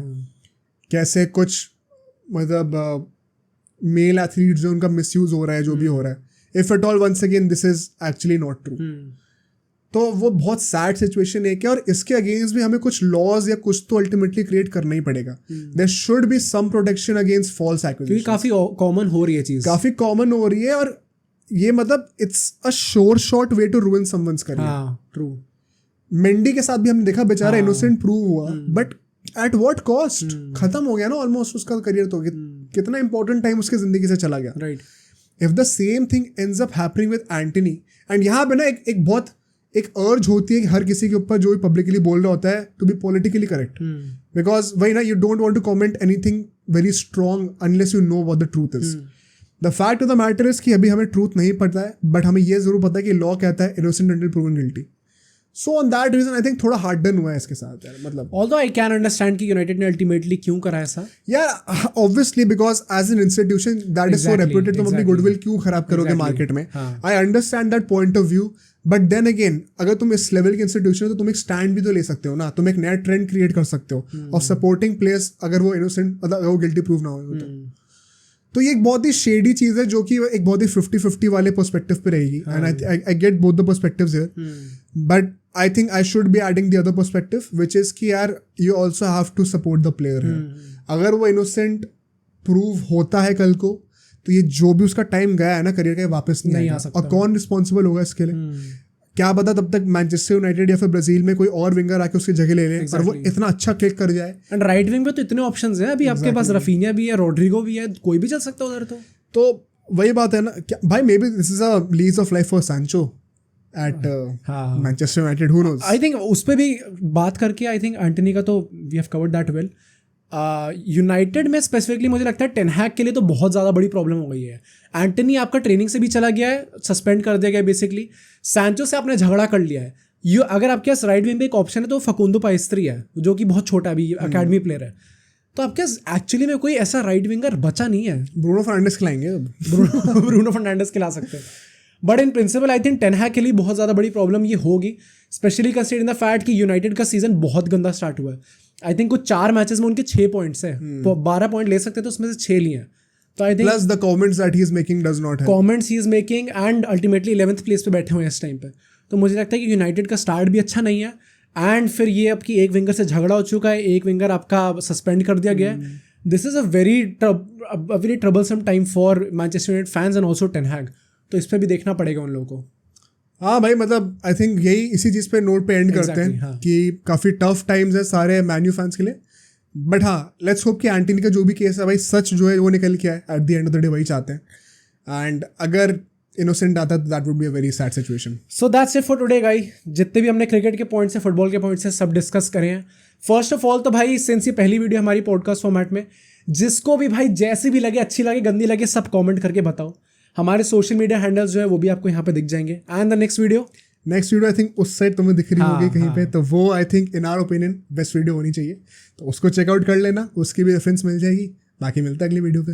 कैसे कुछ मतलब मेल एथलीट्स जो उनका मिसयूज हो रहा है, जो भी हो रहा है, if at all once again this is actually not true. तो वो बहुत सैड सिचुएशन है कि, और इसके अगेंस्ट भी हमें कुछ लॉज या कुछ तो अल्टीमेटली क्रिएट करना ही पड़ेगा। There should be some protection against false acquisition, काफी कॉमन हो रही है चीज, काफी कॉमन हो रही है, और ये मतलब it's a sure shot way to ruin someone's career. True. Mendy के साथ भी हमने देखा, बेचारा इनोसेंट प्रूव हुआ, बट एट व्हाट कॉस्ट? खत्म हो गया ना ऑलमोस्ट उसका करियर। तो कितना इंपॉर्टेंट टाइम उसके जिंदगी से चला गया। Right. If the same thing ends up happening with Antony, and यहाँ पे ना एक बहुत एक अर्ज होती है कि हर किसी के ऊपर जो भी पब्लिकली बोल रहा होता है to be politically correct, because वही ना, you don't want to comment anything very strong unless you know what the truth is. The fact of the matter is कि अभी हमें ट्रूथ नहीं पता है, बट हमें ये जरूर पता है कि लॉ कहता है innocent until proven guilty. So on that reason I think थोड़ा हार्ड डन हुआ है इसके साथ यार। मतलब ऑल्दो आई कैन अंडरस्टैंड कि यूनाइटेड ने अल्टीमेटली क्यों करा ऐसा यार, obviously because as an institution that is so reputed, तुम अपनी गुडविल क्यों खराब करोगे मार्केट में? I understand that point of view, but then again अगर तुम इस लेवल के इंस्टीट्यूशन हो तो तुम एक स्टैंड भी तो ले सकते हो ना, तुम एक नया ट्रेंड क्रिएट कर सकते हो ऑफ सपोर्टिंग प्लेयर्स अगर वो इनोसेंट, मतलब वो गिल्टी प्रूव ना हो तो ये एक बहुत ही शेडी चीज़ है, जो कि एक बहुत ही 50-50 वाले पर्सपेक्टिव पे रहेगी। And I get both the perspectives here, but I think I should be adding the other perspective which is कि यार you also have to support the player है। अगर वो इनोसेंट प्रूव होता है कल को, तो ये जो भी उसका टाइम गया है ना करियर का, वापस नहीं आ सकता। और कौन रिस्पॉन्सिबल होगा इसके लिए? क्या पता तब तक मैनचेस्टर यूनाइटेड या फिर ब्राजील में कोई और विंगर आके उसकी जगह ले ले, और वो इतना अच्छा क्लिक कर जाए। एंड राइट विंग पे तो इतने ऑप्शंस हैं अभी आपके पास, रफीनिया भी है, रोड्रिगो भी है, कोई भी चल सकता है उधर। तो वही बात है ना भाई, maybe this is a lease of life for Sancho at Manchester United, who knows. I think उस पर भी बात करके, आई थिंक एंटनी का तो we have covered that well. United में स्पेसिफिकली मुझे लगता है टेन हैग के लिए तो बहुत ज़्यादा बड़ी प्रॉब्लम हो गई है। एंटनी आपका ट्रेनिंग से भी चला गया है, सस्पेंड कर दिया गया है बेसिकली। सैंचो से आपने झगड़ा कर लिया है। अगर आपके पास राइट विंग पे एक ऑप्शन है तो फकुंदो पाइस्त्री है, जो कि बहुत छोटा भी अकेडमी प्लेयर है। तो आपके एक्चुअली में कोई ऐसा राइट विंगर बचा नहीं है। ब्रूनो फर्नांडिस खिलाएंगे अब। ब्रूनो फर्नांडिस खिला सकते हैं, but in principle I think ten Hag के लिए बहुत ज़्यादा बड़ी प्रॉब्लम ये होगी, स्पेशली कंसीडरिंग द फैक्ट कि यूनाइटेड का सीजन बहुत गंदा स्टार्ट हुआ है। आई थिंक कुछ 4 मैचेस में उनके 6 पॉइंट्स है, 12 पॉइंट ले सकते तो उसमें से 6 लिए हैं। तो I think plus the comments that he is making does not help, comments he is making and ultimately 11th place पे बैठे हुए हैं इस टाइम पे। तो मुझे लगता है कि यूनाइटेड का स्टार्ट भी अच्छा नहीं है, एंड फिर ये आपकी एक विंगर से झगड़ा हो चुका है, एक विंगर आपका सस्पेंड कर दिया गया है। This is a very troublesome time for Manchester United fans and also ten Hag. तो इस पर भी देखना पड़ेगा उन लोगों को। हाँ भाई, मतलब आई थिंक यही इसी चीज़ पे नोट पे एंड करते हैं हाँ. कि काफ़ी टफ टाइम्स है सारे मैन्यू फैंस के लिए। बट हाँ, लेट्स होप कि एंटनी का जो भी केस है भाई, सच जो है वो निकल के आए। At the end of the day वही चाहते हैं, एंड अगर इनोसेंट आता तो that would be a very sad situation. So that's it for today guys. जितने भी हमने क्रिकेट के पॉइंट्स है, फुटबॉल के पॉइंट्स है, सब डिस्कस करें हैं। फर्स्ट ऑफ ऑल तो भाई, सिंस ये पहली वीडियो हमारी पॉडकास्ट फॉर्मेट में, जिसको भी भाई जैसी भी लगे, अच्छी लगे, गंदी लगे, सब कमेंट करके बताओ। हमारे सोशल मीडिया हैंडल्स जो है वो भी आपको यहाँ पे दिख जाएंगे। And the next video I think उस साइड तुम्हें दिख रही होगी कहीं पे, तो वो I think in our opinion best video होनी चाहिए, तो उसको चेकआउट कर लेना, उसकी भी रेफरेंस मिल जाएगी। बाकी मिलता है अगली वीडियो पे।